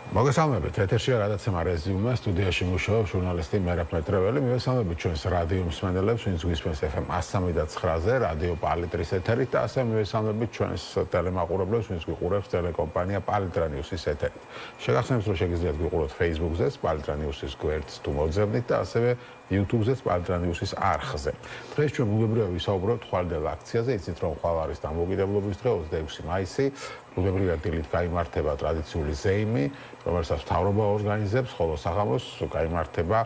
მოგესალმებით, ეთერშია გადაცემა რეზიუმე, სტუდიაში მუშაობს ჟურნალისტი მერაბ მეტრეველი. მივესალმებით ჩვენს რადიო მსმენელებს, ვინც გვისმენს FM 103.9-ზე, რადიო პალიტრის ეთერით და ასევე მივესალმებით ჩვენს ტელემაყურებლებს, ვინც გვიყურებს ტელეკომპანია პალიტრა ნიუსის ეთერით. შეგახსენებთ, რომ შეგიძლიათ გვიყუროთ Facebook-ზე, პალიტრა ნიუსის გვერდს თუ მოძებნით და ასევე YouTube-ზე, პალიტრა ნიუსის არხზე. დღეს ჩვენ ბუნებრივად ვისაუბრებთ ხვალინდელ აქციაზე, იცით რომ ხვალ არის დამოუკიდებლობის დღე 26 მაისი. ბუნებრივად დილით გაიმართება ტრადიციული ზეიმი, რომელსაც მთავრობა ორგანიზებს, ხოლო საღამოს გაიმართება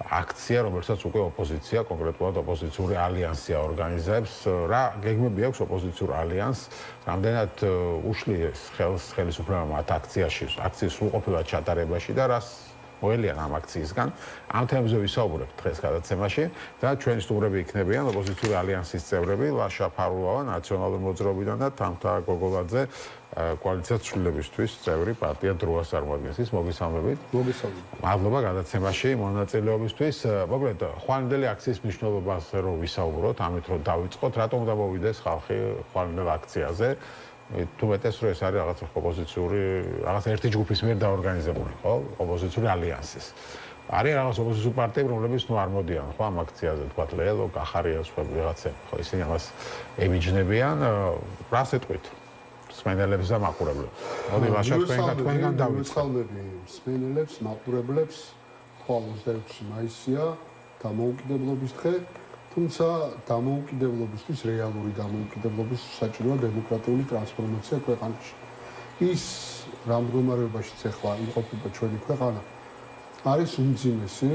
აქცია, რომელსაც უკვე ოპოზიცია, კონკრეტულად ოპოზიციური ალიანსი ორგანიზებს. რა გეგმები აქვს ოპოზიციურ ალიანსს? რამდენად უშლის ხელისუფლებამ მათ აქციის სრულყოფილად ჩატარებაში და რას მოელიან ამ აქციისგან? ამ თემებზე ვისაუბრებთ დღეს გადაცემაში და ჩვენი სტუმრები იქნებიან ოპოზიციური ალიანსის წევრები ლაშა ფარულავა ნაციონალური მოძრაობიდან და თამთა გოგოლაძე კოალიცია ცვლილებისთვის წევრი პარტია დროას წარმოადგენს. მოგესალმებით. მოგესალმებით. მადლობა გადაცემაში მონაწილეობისთვის. მოკლედ, ხვალინდელი აქციის მნიშვნელობაზე რომ ვისაუბროთ, ამით რომ დავიწყოთ, რატომ უნდა მოვიდეს ხალხი ხვალინდელ აქციაზე? თუ მეტეს რომ ეს არის რაღაც ოპოზიციური, რაღაც ერთი ჯგუფის მიერ დაორგანიზებული, ხო? ოპოზიციური ალიანსის. არის რაღაც ოპოზიციური პარტიები, რომლებიც ნუ არ მოდიან, ხო, ამ აქციაზე, თქვათ, ლელო, კახარია, სხვა ვიღაცები, ხო, ისინი ამას ემიჯნებიან. რას ეტყვით? სმენელებს და მაყურებლებს. მოდი ვაშა თქვენგან დავიწყოთ. მოგესალმები სმენელებს, მაყურებლებს. ხვალ 26 მაისია, დამოუკიდებლობის დღე. თუმცა დამოუკიდებლობისთვის, რეალური დამოუკიდებლობის საჭიროა დემოკრატიული ტრანსფორმაცია ქვეყანაში. ის რა მდგომარეობაშიც ახლა იმყოფება ჩვენი ქვეყანა, არის უმძიმესი.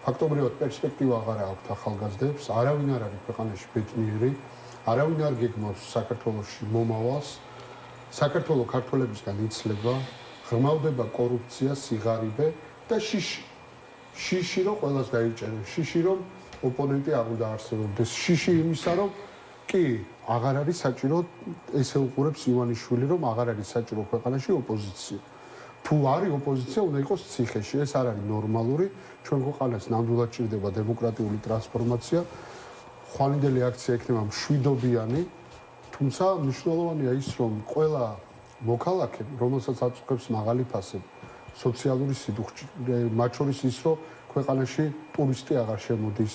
ფაქტობრივად პერსპექტივა აღარ აქვს ახალგაზრდებს, არავინ არ არის ქვეყანაში ბედნიერი. არავინ არ გეგმავს საქართველოში მომავალს. საქართველო ქართველებისგან იცლება, ღრმავდება კორუფცია, სიღარიბე და შიში. შიში რომ ყველას დაიჭერეს, შიში რომ ოპონენტი არ უნდა არსებობდეს, შიში იმისა რომ კი აღარ არის საჭირო, ესე უყურებს ივანიშვილი რომ აღარ არის საჭირო ქვეყანაში ოპოზიცია. თუ არის ოპოზიცია, უნდა იყოს ციხეში, ეს არ არის ნორმალური. ჩვენ ქვეყანას ნამდვილად ჭირდება დემოკრატიული ტრანსფორმაცია. ხვალინდელი აქცია იქნება მშვიდობიანი, თუმცა მნიშვნელოვანია ის, რომ ყველა მოქალაქე, რომელსაც აწუხებს მაღალი ფასები, სოციალური სიდუხჭე, მათ შორის ის, რომ ქვეყანაში ტურისტი აღარ შემოდის,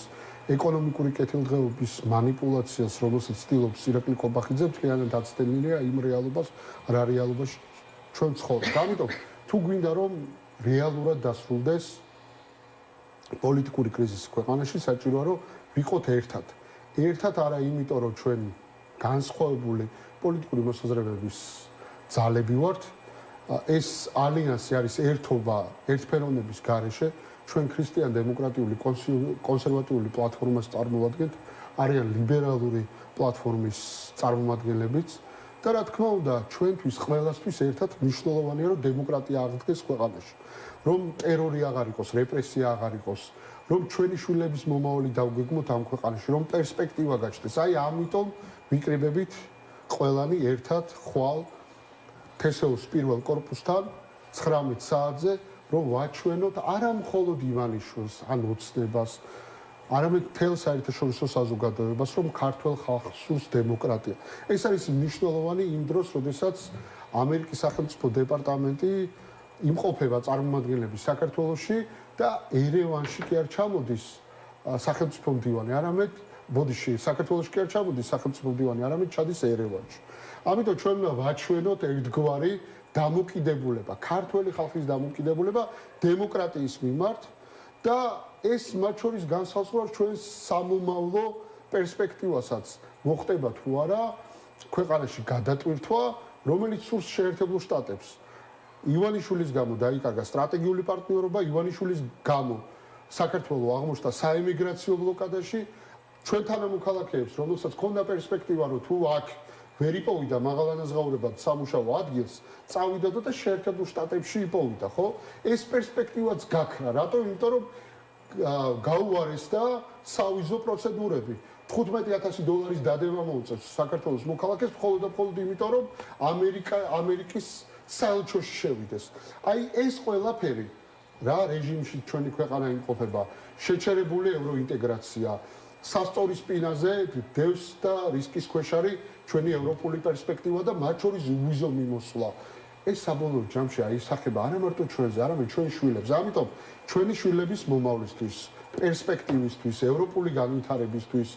ეკონომიკური კეთილდღეობის მანიპულაციას, რომელსაც ცდილობს ირაკლი კობახიძე, მთლიანად აცდენილია იმ რეალობას, რა რეალობაში ჩვენ ცხოვრობთ. ამიტომ თუ გვინდა რომ რეალურად დასრულდეს პოლიტიკური კრიზისი ქვეყანაში, საჭიროა რომ ვიყოთ ერთად. ერთად არა იმიტომ, რომ ჩვენ განსხვავებული პოლიტიკური მოსაზრებების ძალები ვართ. ეს ალიანსი არის ერთობა, ერთფეროვნების გარეშე. ჩვენ ქრისტიან-დემოკრატიული კონსერვატიული პლატფორმას წარმოვადგენთ, არიან ლიბერალური პლატფორმის წარმომადგენლებიც და რა თქმა უნდა, ჩვენთვის ყველასთვის ერთად მნიშვნელოვანია, რომ დემოკრატია აღდგეს ქვეყანაში, რომ ტერორი აღარ იყოს, რეპრესია აღარ იყოს, რომ ჩვენი შვილების მომავალი დავგეგმოთ ამ ქვეყანაში, რომ პერსპექტივა გაჩნდეს. აი ამიტომ ვიკრიბებით ყველანი ერთად ხვალ თესეუს პირველ კორპუსთან 19 საათზე, რომ ვაჩვენოთ არა მხოლოდ ივანიშვილს, ან ოცნებას, არამედ მთელ საერთაშორისო საზოგადოებას, რომ ქართველ ხალხს სურს დემოკრატია. ეს არის მნიშვნელოვანი იმ დროს, როდესაც ამერიკის სახელმწიფო დეპარტამენტი იმყოფება წარმომადგენლების საქართველოში და ერევანში კი არ ჩამოდის სახელმწიფო მდივანი, არამედ ბოდიში საქართველოში კი არ ჩამოდის სახელმწიფო მდივანი, არამედ ჩადის ერევანში. ამიტომ ჩვენ უნდა ვაჩვენოთ ერთგვარი დამოკიდებულება, ქართველი ხალხის დამოკიდებულება დემოკრატიის მიმართ და ეს მათ შორის განსაზღვრავს ჩვენს სამომავლო პერსპექტივასაც. მოხდება თუ არა ქვეყანაში გადატვირთვა, რომელიც სურს შეერთებულ შტატებს. ივანიშვილის გამო დაიკარგა სტრატეგიული პარტნიორობა, ივანიშვილის გამო საქართველო აღმოჩნდა საემიგრაციო ბლოკადაში. ჩვენ თანამოქალაქეებს, რომელსაც ჰქონდა პერსპექტივა, რომ თუ აქ ვერ იპოვიდა მაღალანაზღაურებად სამუშაო ადგილს, წავიდა და შეერთებულ შტატებში იპოვიდა, ხო? ეს პერსპექტივაც გაქრა, რატომ? იმიტომ რომ გაუარეს და სავიზო პროცედურები. $15,000 დადევა მოუწევს საქართველოს მოქალაქეს მხოლოდ და მხოლოდ იმიტომ, რომ ამერიკის საელჩოში შევიდეს. აი ეს ყველაფერი რა რეჟიმში ჩვენი ქვეყანა იმყოფება, შეჩერებული ევროინტეგრაცია, სასწორის სპინაზე დევს და რისკის ქვეშ არის ჩვენი ევროპული პერსპექტივა და მათ შორის უვიზო მიმოსვლა. ეს საბოლოო ჯამში აისახება არა მარტო ჩვენზე, არამედ ჩვენი შვილებს. ამიტომ ჩვენი შვილების მომავლისთვის, პერსპექტივისთვის, ევროპული განვითარებისთვის,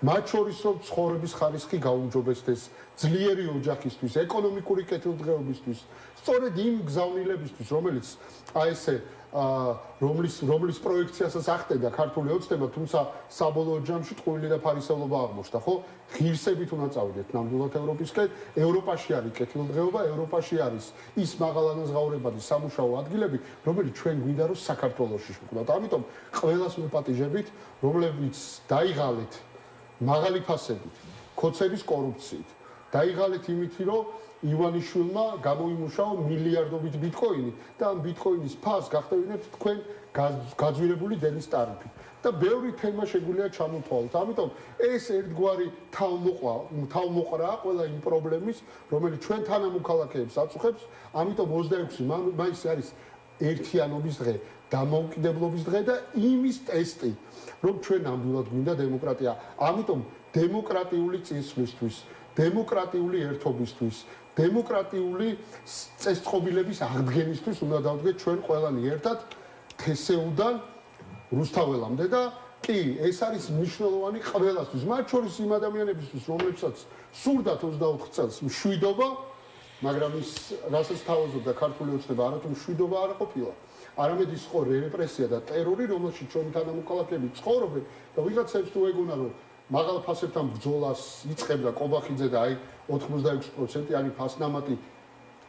მათ შორის რომ ცხოვრების ხარისხი გაუმჯობესდეს, ძლიერი ოჯახისთვის, ეკონომიკური კეთილდღეობისთვის, სწორედ იმ გზავნილებისთვის, რომელიც აი ესე რომლის პროექციასაც ახდენდა ქართული ოცნება, თუმცა საბოლოო ჯამში ტყუილი და ფარისევლობა აღმოჩნდა, ხო? ღირსებით უნდა წავიდეთ ნამდვილად ევროპისკენ. ევროპაში არის კეთილდღეობა, ევროპაში არის ის მაღალანაზღაურებადი სამუშაო ადგილები, რომელიც ჩვენ გვინდა რომ საქართველოში შევქმნათ. ამიტომ ყველას ვეპატიჟებით, რომლებიც დაიღალეთ მაღალი ფასებით, ქოცების კორუფციით, დაიღალეთ იმით, რომ ივანიშვილმა გამოიმუშაო მილიარდობით ბიტკოინი და ამ ბიტკოინის ფასს გახდევინებთ თქვენ გაძვირებული დენის ტარიფით. და ბევრი თემა შეგვიძლია ჩამოთვალოთ. ამიტომ ეს ერთგვარი თავმოყრაა ყველა იმ პრობლემის, რომელიც ჩვენ თანამოქალაქეებს აწუხებს. ამიტომ 26 მაისი არის ერთიანობის დღე, დამოუკიდებლობის დღე და იმის ტესტი, რომ ჩვენ ნამდვილად გვინდა დემოკრატია. ამიტომ დემოკრატიული წინსვლისთვის, დემოკრატიული ერთობისთვის, დემოკრატიული წესწყობილების აღდგენისთვის უნდა დავდგეთ ჩვენ ყველანი ერთად თესეუდან რუსთაველამდე და კი, ეს არის მნიშვნელოვანი ყველასთვის, მათ შორის იმ ადამიანებისთვის, რომლებსაც სურდათ 24 წელს მშვიდობა, მაგრამ ის რასაც თავაზობდა ქართული ოცნება, არათუ მშვიდობა არ ყოფილა. არამედ ის ხო რეპრესია და ტერორი, რომელშიც ჩვენი თანამოქალაქეები ცხოვრობენ და ვიღაცებს თუ ეგონა რომ მაღალ ფასებთან ბრძოლას იწყებდა კობახიძე და აი 86%-იანი ფასნამატი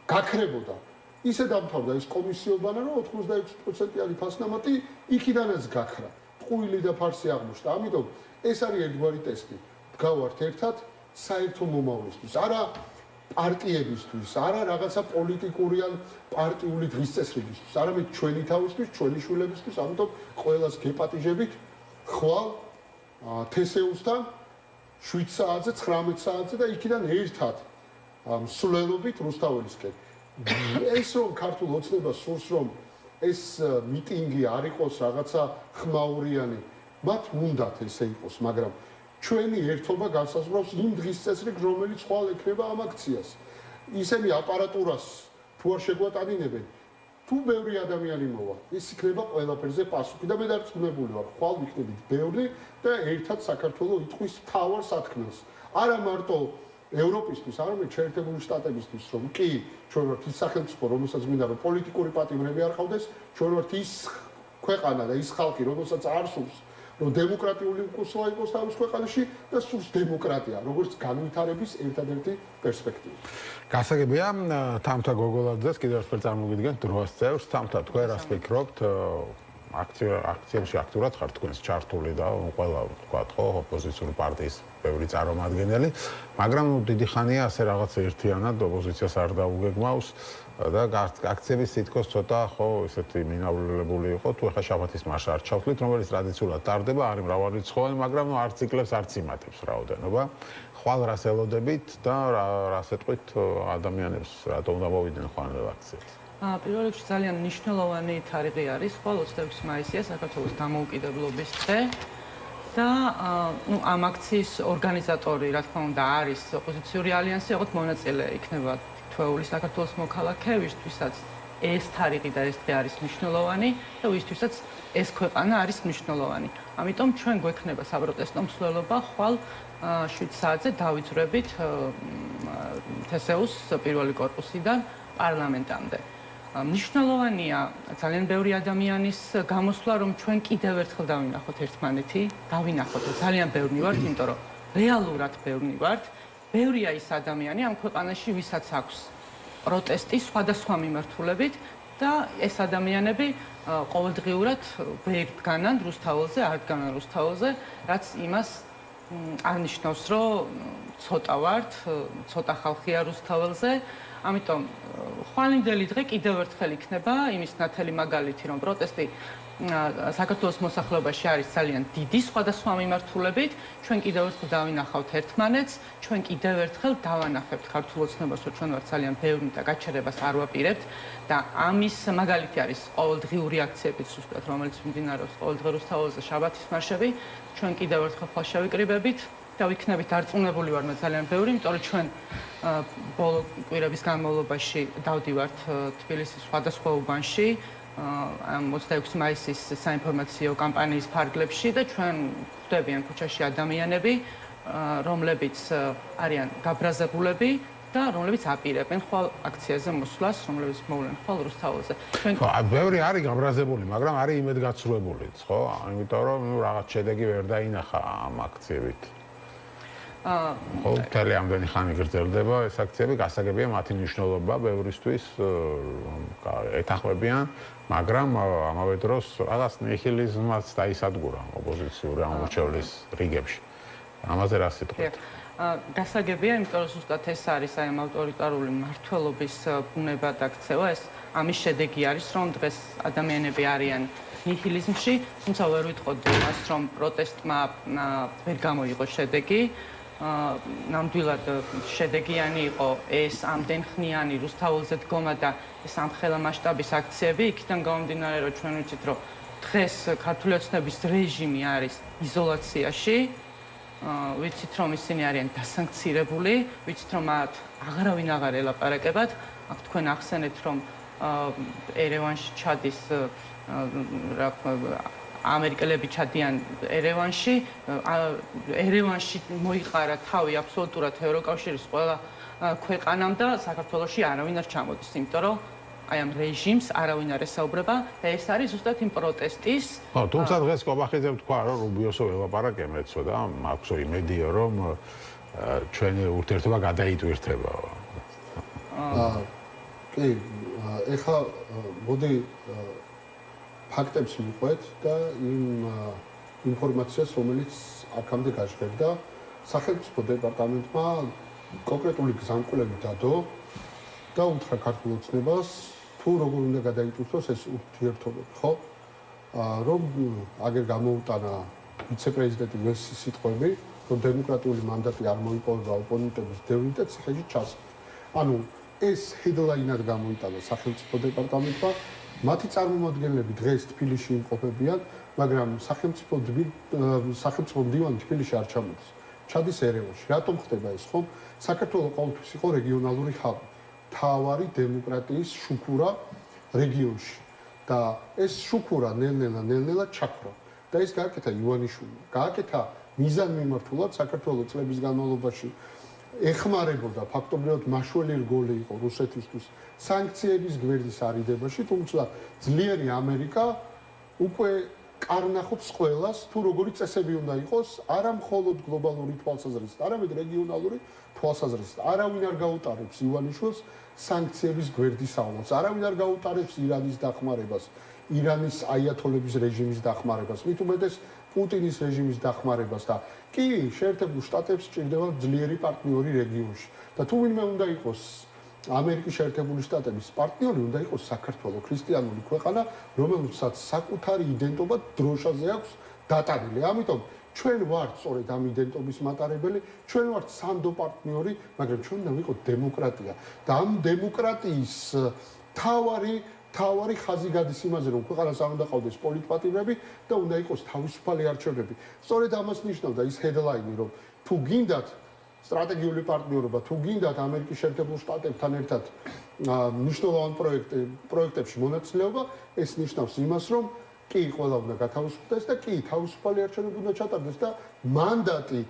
გაქრებოდა. ისე დამთავრდა ეს კომისიობანა, რომ 86%-იანი ფასნამატი იქიდანაც გაქრა. ტყუილი და ფარსი აღმოჩნდა. ამიტომ ეს არის ერთგვარი ტესტი. დგავართ ერთად საერთო მომავლისთვის, არა პარტიებისთვის, არა რაღაცა პოლიტიკური ან პარტიული დღის წესრიგისთვის, არამედ ჩვენი თავისთვის, ჩვენი შვილებისთვის. ამიტომ ყველას გეპატიჟებით ხვალ თესეუსთან 7 საათზე, 19 საათზე და იქიდან ერთად მსვლელობით რუსთაველისკენ. ეს რომ ქართულ ოცნებას სურს რომ ეს მიტინგი არ იყოს რაღაცა ხმაურიანი, მათ უნდათ ესე იყოს, მაგრამ ჩვენი ერთობა განსაზღვრავს იმ დღის წესრიგს, რომელიც ხვალ ექნება ამ აქციას. ისინი აპარატურას თუ არ შეგვატანინებენ, თუ ბევრი ადამიანი მოვა, ის იქნება ყველაფერზე პასუხი და მე დარწმუნებული ვარ, ხვალ ვიქნებით ბევრი და ერთად საქართველოს იტყვის მთავარ სათქმელს. არა მარტო ევროპისთვის, არამედ შეერთებული შტატებისთვის, რომ კი, ჩვენ ვართ ის სახელმწიფო, რომელსაც მინდა რომ პოლიტიკური პატიმრები არ ყავდეს, ჩვენ ვართ ის ქვეყანა და ის ხალხი, რომელსაც არ სურს რომ დემოკრატიული უკუსვა იყოს თავის ქვეყანაში და სურს დემოკრატია, როგორც განვითარების ერთადერთი პერსპექტივა. გასაგებია, თამთა გოგოლაძეს კიდევ ერთხელ წარმოგიდგენთ დროას წევრს. თამთა, თქვენ რას ფიქრობთ? აქციებში აქტიურად ხართ თქვენს ჩართული და ყველა ვთქვათ, ხო, ოპოზიციური პარტიის ბევრი წარმომადგენელი, მაგრამ დიდი ხანია ასე რაღაც ერთიანად ოპოზიციას არ დაუგეგმავს და აქციების თითქოს ცოტა ხო ესეთი მინავრილებული იყო. თუ ახლა შაბათის მარშს არ ჩავთვლით, რომელიც ტრადიციულად ტარდება, არის მრავალრიცხოვანი, მაგრამ არც იკლებს, არც იმატებს რაოდენობა. ხვალ რას ელოდებით და რას ეტყვით ადამიანებს, რატომ უნდა მოვიდნენ ხვალ აქციებს? პირველ რიგში ძალიან მნიშვნელოვანი თარიღი არის ხვალ 26 მაისია საქართველოს დამოუკიდებლობის დღე და ამ აქციის ორგანიზატორი, რა თქმა უნდა, არის ოპოზიციური ალიანსი, ოღონდ მონაწილე იქნება თითოეული საქართველოს მოქალაქეებისთვისაც ეს თარიღი და ეს დღე არის მნიშვნელოვანი და ვისთვისაც ეს ქვეყანა არის მნიშვნელოვანი. ამიტომ ჩვენ გვექნება საპროტესტო მსვლელობა ხვალ 7 საათზე დავიძვრებით თესეუს პირველი კორპუსიდან პარლამენტამდე. მნიშვნელოვანია ძალიან ბევრი ადამიანის გამოსვლა, რომ ჩვენ კიდევ ერთხელ დავინახოთ ერთმანეთი, დავინახოთ ძალიან ბევრი ვართ, იმიტომ რომ რეალურად ბევრი ვართ. ბევრია ის ადამიანი ამ ქვეყანაში, ვისაც აქვს პროტესტი სხვადასხვა მიმართულებით და ეს ადამიანები ყოველდღიურად ვერ დგანან რუსთაველზე, არ დგანან რუსთაველზე, რაც იმას არ ნიშნავს, რომ ცოტა ვართ, ცოტა ხალხია რუსთაველზე. ამიტომ ხვალინდელი დღე კიდევ ერთხელ იქნება იმის ნათელი მაგალითი, რომ პროტესტი საქართველოს მოსახლეობაში არის ძალიან დიდი სხვადასხვა მიმართულებით. ჩვენ კიდევ ერთხელ დავინახავთ ერთმანეთს, ჩვენ კიდევ ერთხელ დავანახებთ ქართულ ოცნებას, რომ ჩვენ ვართ ძალიან ბევრი და გაჩერებას არ ვაპირებთ და ამის მაგალითი არის ყოველდღიური აქციები, რომელიც მიმდინარეობს ყოველდღე რუსთაველზე, შაბათის მარშები. ჩვენ კიდევ ერთხელ ხვალ შევიკრიბებით და ვიქნებით დარწმუნებული ვარ ძალიან ბევრი, იმიტომ რომ ჩვენ ბოლო კვირების განმავლობაში დავდივართ თბილისის სხვადასხვა უბანში, ამ 26 მაისის საინფორმაციო კამპანიის ფარგლებში და ჩვენ ხვდებიან ქუჩაში ადამიანები, რომლებიც არიან გაბრაზებულები და რომლებიც აპირებენ ხვალ აქციაზე მოსვლას, რომლებიც მოვლენ ხვალ რუსთაველზე. ხო, ბევრი არის გაბრაზებული, მაგრამ არის იმედგაცრუებულიც, ხო? იმიტომ რომ რაღაც შედეგი ვერ დაინახა ამ აქციებით. ხო, მთელი ამდენი ხანი გრძელდება ეს აქციები, გასაგებია მათი მნიშვნელობა ბევრისთვის ეთანხმებიან, მაგრამ ამავე დროს რაღაც ნიჰილიზმაც დაისადგურა ოპოზიციური ამორჩევლის რიგებში. ამაზე რა სიტყვით? გასაგებია, იმიტომ რომ ზუსტად ეს არის აი ამ ავტორიტარული მმართველობის ბუნება და ქცევა, ეს ამის შედეგი არის, რომ დღეს ადამიანები არიან ნიჰილიზმში, თუმცა ვერ ვიტყოდი იმას, რომ პროტესტმა ვერ გამოიღო შედეგი. ნამდვილად შედეგიანი იყო ეს ამდენხნიანი რუსთაველზე დგომა და ეს ამხელა მასშტაბის აქციები, იქიდან გამომდინარე, რომ ჩვენ ვიცით, რომ დღეს ქართული ოცნების რეჟიმი არის იზოლაციაში. ვიცით რომ ისინი არიან დასანქცირებული, ვიცით რომ მათ აღარავინ აღარ ელაპარაკებათ. აქ თქვენ ახსენეთ რომ ერევანში ჩადის ამერიკელები ჩადიან ერევანში, ერევანში მოიყარა თავი აბსოლუტურად ევროკავშირის ყველა ქვეყანამ და საქართველოში არავინ არ ჩამოდის, იმიტომ რომ აი ამ რეჟიმს არავინ არ ესაუბრება და ეს არის ზუსტად იმ პროტესტის. ხო, თუმცა დღეს კობახიძემ თქვა, რომ რუბიოსო ელაპარაკე მეცო და მაქვს იმედია, რომ ჩვენი ურთიერთობა გადაიტვირთება. კი, ეხლა მოდი ფაქტებს ვიყვეთ და იმ ინფორმაციას, რომელიც აქამდე გაჟღერდა, სახელმწიფო დეპარტამენტმა კონკრეტული გზამკვლევი დადო და უთხრა ქართულ ოცნებას, თუ როგორ უნდა გადაიტვირთოს ეს ურთიერთობები, ხო? რომ აგერ გამოუტანა ვიცე-პრეზიდენტი ვესის სიტყვები, რომ დემოკრატიული მანდატი არ მოიპოვება ოპონენტების დევნით და ციხეში ჩასვლა. ანუ ეს headline-ად გამოიტანა სახელმწიფო დეპარტამენტმა. მათი წარმომადგენლები დღეს თბილისში იმყოფებიან, მაგრამ სახელმწიფო მდივანი თბილისში არ ჩამოდის. ჩადის ერევანში. რატომ ხდება ეს, ხო? საქართველოს ყოველთვის იყო რეგიონალური ჰაბი. თავარი დემოკრატიის შუქურა რეგიონში და ეს შუქურა ნელ-ნელა ჩაქრა და ეს გააკეთა ივანიშვილმა. გააკეთა მიზანმიმართულად საქართველოს წლების განმავლობაში ეხმარებოდა ფაქტობრივად მაშველი რგოლი იყო რუსეთისთვის სანქციების გვერდის არიდებაში, თუმცა ძლიერი ამერიკა უკვე კარნახობს ყველას, თუ როგორი წესები უნდა იყოს, არა მხოლოდ გლობალური თვალსაზრისით, არამედ რეგიონალური თვალსაზრისით. არავინ არ გაუტარებს ივანიშვილს სანქციების გვერდისავლას, არავინ არ გაუტარებს ირანის დახმარებას, ირანის აიათოლების რეჟიმის დახმარებას, მით უმეტეს პუტინის რეჟიმის დახმარებას და კი, შეერთებულ შტატებს სჭირდება ძლიერი პარტნიორი რეგიონში. და თუ ვინმე უნდა იყოს ამერიკის შეერთებული შტატების პარტნიორი, უნდა იყოს საქართველოს ქრისტიანული ქვეყანა, რომელსაც საკუთარი იდენტობა დროშაზე აქვს დატანილი. ამიტომ ჩვენ ვართ სწორედ ამ იდენტობის მატარებელი, ჩვენ ვართ სანდო პარტნიორი, მაგრამ ჩვენ უნდა ვიყოთ დემოკრატია და ამ დემოკრატიის თავარი ხაზი გადის იმაზე, რომ ქვეყანას არ უნდა ყავდეს პოლიტპატიმრები და უნდა იყოს თავისუფალი არჩევნები. სწორედ ამას ნიშნავდა ის headline, რომ თუ გინდათ სტრატეგიული პარტნიორობა, თუ გინდათ ამერიკის შეერთებულ შტატებთან ერთად მნიშვნელოვან პროექტებში მონაწილეობა, ეს ნიშნავს იმას, რომ კი, ყველა უნდა გათავისუფლდეს და კი, თავისუფალი არჩევნები უნდა ჩატარდეს და მანდატი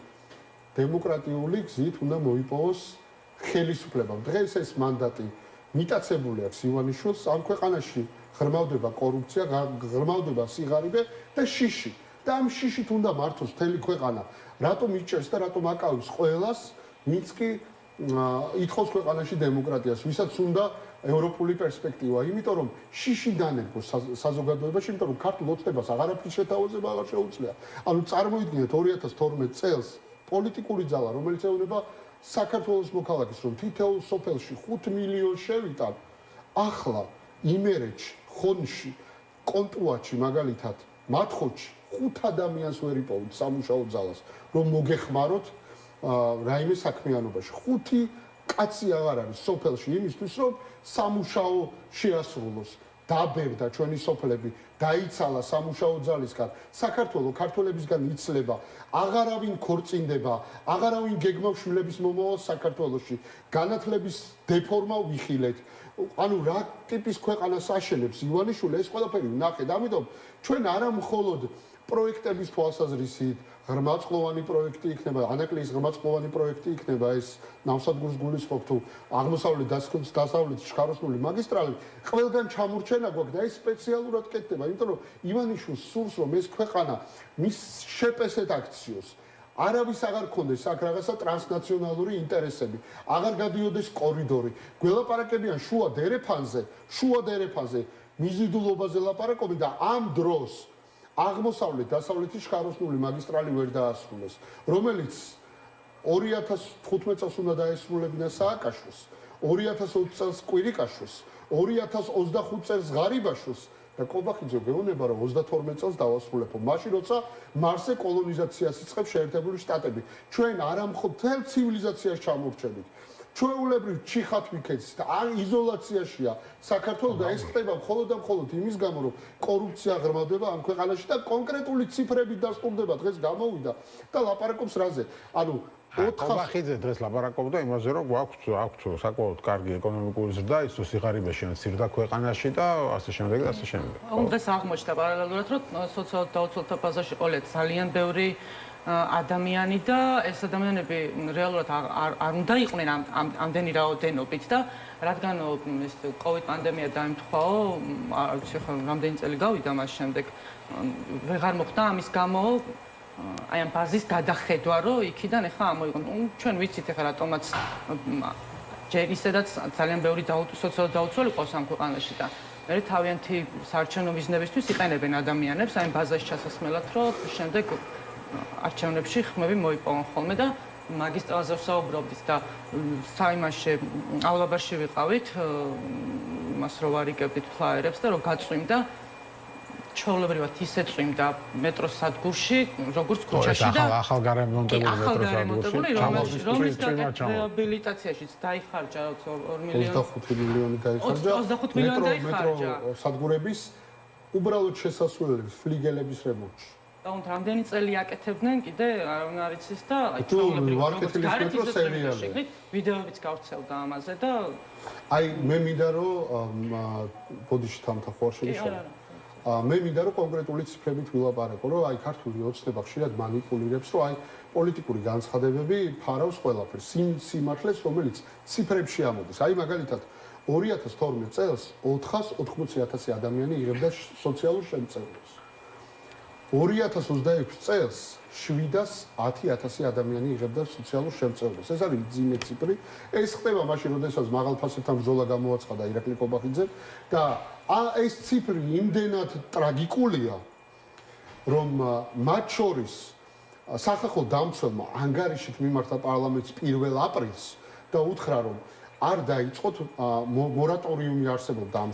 დემოკრატიული გზით უნდა მოიპოვოს ხელისუფლებამ. დღეს ეს მანდატი მიტაცებული აქვს ივანიშვილს, ამ ქვეყანაში ღრმავდება კორუფცია, ღრმავდება სიღარიბე და შიში. და ამ შიშით უნდა მართოს მთელი ქვეყანა. რატომ იჭერს და რატომ აკავებს ყველას, ვინც კი ითხოვს ქვეყანაში დემოკრატიას, ვისაც უნდა ევროპული პერსპექტივა, იმიტომ რომ შიში დანერგოს საზოგადოებაში, იმიტომ რომ ქართულ ოცნებას აღარაფრის შეთავაზება აღარ შეუძლია. ანუ წარმოიდგინეთ 2012 წელს პოლიტიკური ძალა, რომელიც ეუბნება საქართველოს მოქალაქეს, რომ თითოეულ სოფელში 5 მილიონი შევიტან, ახლა იმერეთში, ხონში, კონტუაჩი მაგალითად, მათხოჩი 5 ადამიანს ვერ იპოვოთ სამუშაო ძალას, რომ მოგეხმაროთ რაიმე საქმიანობაში. 5 კაცი აღარ არის სოფელში იმისთვის, რომ სამუშაო შეასრულოს. დაბერდა ჩვენი სოფლები, დაიცალა სამუშაო ძალისგან, საქართველოს ქართველებისგან იცლება, აღარავინ ქორწინდება, აღარავინ გეგმავს შვილების მომავალს საქართველოში, განათლების დეფორმა ვიხილეთ. ანუ რა ტიპის ქვეყანას აშენებს ივანიშვილი, ეს ყველაფერი ვნახეთ. ამიტომ ჩვენ არა მხოლოდ პროექტების თვალსაზრისით ღრმაწყლოვანი პროექტი იქნება, ანაკლიის ღრმაწყლოვანი პროექტი იქნება ეს ნავსადგურს გულისხმობ თუ აღმოსავლეთ დასავლეთ შხაროსნული მაგისტრალი, ყველგან ჩამორჩენა გვაქვს და ეს სპეციალურად კეთდება, იმიტომ რომ ივანიშვილს სურს რომ ეს ქვეყანა მის შეპესეთ აქციოს არავის აღარ ქონდეს აქ რაღაცა ტრანსნაციონალური ინტერესები, აღარ გადიოდეს კორიდორი, გველაპარაკებიან შუა დერეფანზე, მიზიდულობაზე ლაპარაკობენ და ამ დროს აღმოსავლეთ დასავლეთის შხაროსნული მაგისტრალი ვერ დაასრულეს, რომელიც 2015 წელს უნდა დაესრულებინა სააკაშოს, 2020 წელს კვირიკაშოს, 2025 წელს ღარიბაშოს და კობახიძე გეუბნება რომ 32 წელს დავასრულებო. მაშინ როცა მარსზე კოლონიზაციას იწყებს შეერთებული შტატები, ჩვენ არა მთელ ცივილიზაციას ჩამორჩებით. ჩვეულებრივ ჩიხად ვიქეცით, არ იზოლაციაშია საქართველოს და ეს ხდება მხოლოდ და მხოლოდ იმის გამო, რომ კორუფცია ღრმავდება ამ ქვეყანაში და კონკრეტული ციფრებით დასტურდება. დღეს გამოვიდა და ლაპარაკობს რაზე. ანუ კობახიძე დღეს ლაპარაკობდა იმაზე, რომ გვაქვს საკმაოდ კარგი ეკონომიკური ზრდა, ის სიღარიბეში მცირდა ქვეყანაში და ასე შემდეგ და ასე შემდეგ. დღეს აღმოჩნდა პარალელურად, რომ სოციალურ დაუცველთა ბაზაში ყოლეთ ძალიან ბევრი ადამიანი და ეს ადამიანები რეალურად არ უნდა იყვნენ ამდენი რაოდენობით და რადგან ეს COVID პანდემია დაემთხვაო, არ ვიცი ხო რამდენი წელი გავიდა მას შემდეგ ვეღარ მოხდა ამის გამო აი ამ ბაზის გადახედვა, რომ იქიდან ახლა ამოიღო. ჩვენ ვიცით ახლა რატომაც ჯერ ისედაც ძალიან ბევრი სოციალურად დაუცველი ყავს ამ ქვეყანაში და მე თავიანთი საარჩევნო მიზნებისთვის იყენებენ ადამიანებს აი ამ ბაზაში ჩასასმელად, რომ შემდეგ არჩევნებში ხმები მოიპოვონ ხოლმე და მაგისტრალზე ვსაუბრობდით და საიმაშიავლაბარში ვიყავით, მას რო ვარიგებდით ფლაიერებს და რო გაწვიმდა ჩვეულებრივად ისე წვიმდა მეტროს სადგურში, როგორც ქუჩაში და ახალგარემონტებული მეტროს სადგურში, რომლის რეაბილიტაციაშიც დაიხარჯა 25 მილიონი დაიხარჯა. 25 მილიონი დაიხარჯა. მეტრო სადგურების უბრალოდ შესასვლელების ფლიგელების რემონტში. და რამდენი წელი აკეთებდნენ კიდე არავინ არ იცის და ვარკეთილის მეტრო სერიალი. ვიდეოებიც გავრცელდა ამაზე და აი მე მინდა რომ ბოდიში თამთახوار შეგვიშალა. მე მინდა რომ კონკრეტული ციფრებით ვილაპარაკო, რომ აი ქართული ოცნება ხშირად манипуლირებს, რომ აი პოლიტიკური განცხადებები ფარავს ყველაფერს, სიმართლეს, რომელიც ციფრებში ამოდის. აი მაგალითად 2012 წელს 480,000 ადამიანი იღებდა სოციალურ შემწევრობას. 2026 წელს 710,000 ადამიანი იღებდა სოციალურ შემწევრობას. ეს არის ძიმე ციფრი. ეს ხდება მაშინ, როდესაც მაღალფასებთან ბრძოლა გამოაცხადა ირაკლი კობახიძემ და ეს ციფრი იმდენად ტრაგიკულია, რომ მათ შორის სახალხო დამცველმა ანგარიშით მიმართა პარლამენტს 1 აპრილს და უთხრა, რომ არ დაიწყოთ მორატორიუმი არსებობდა ამ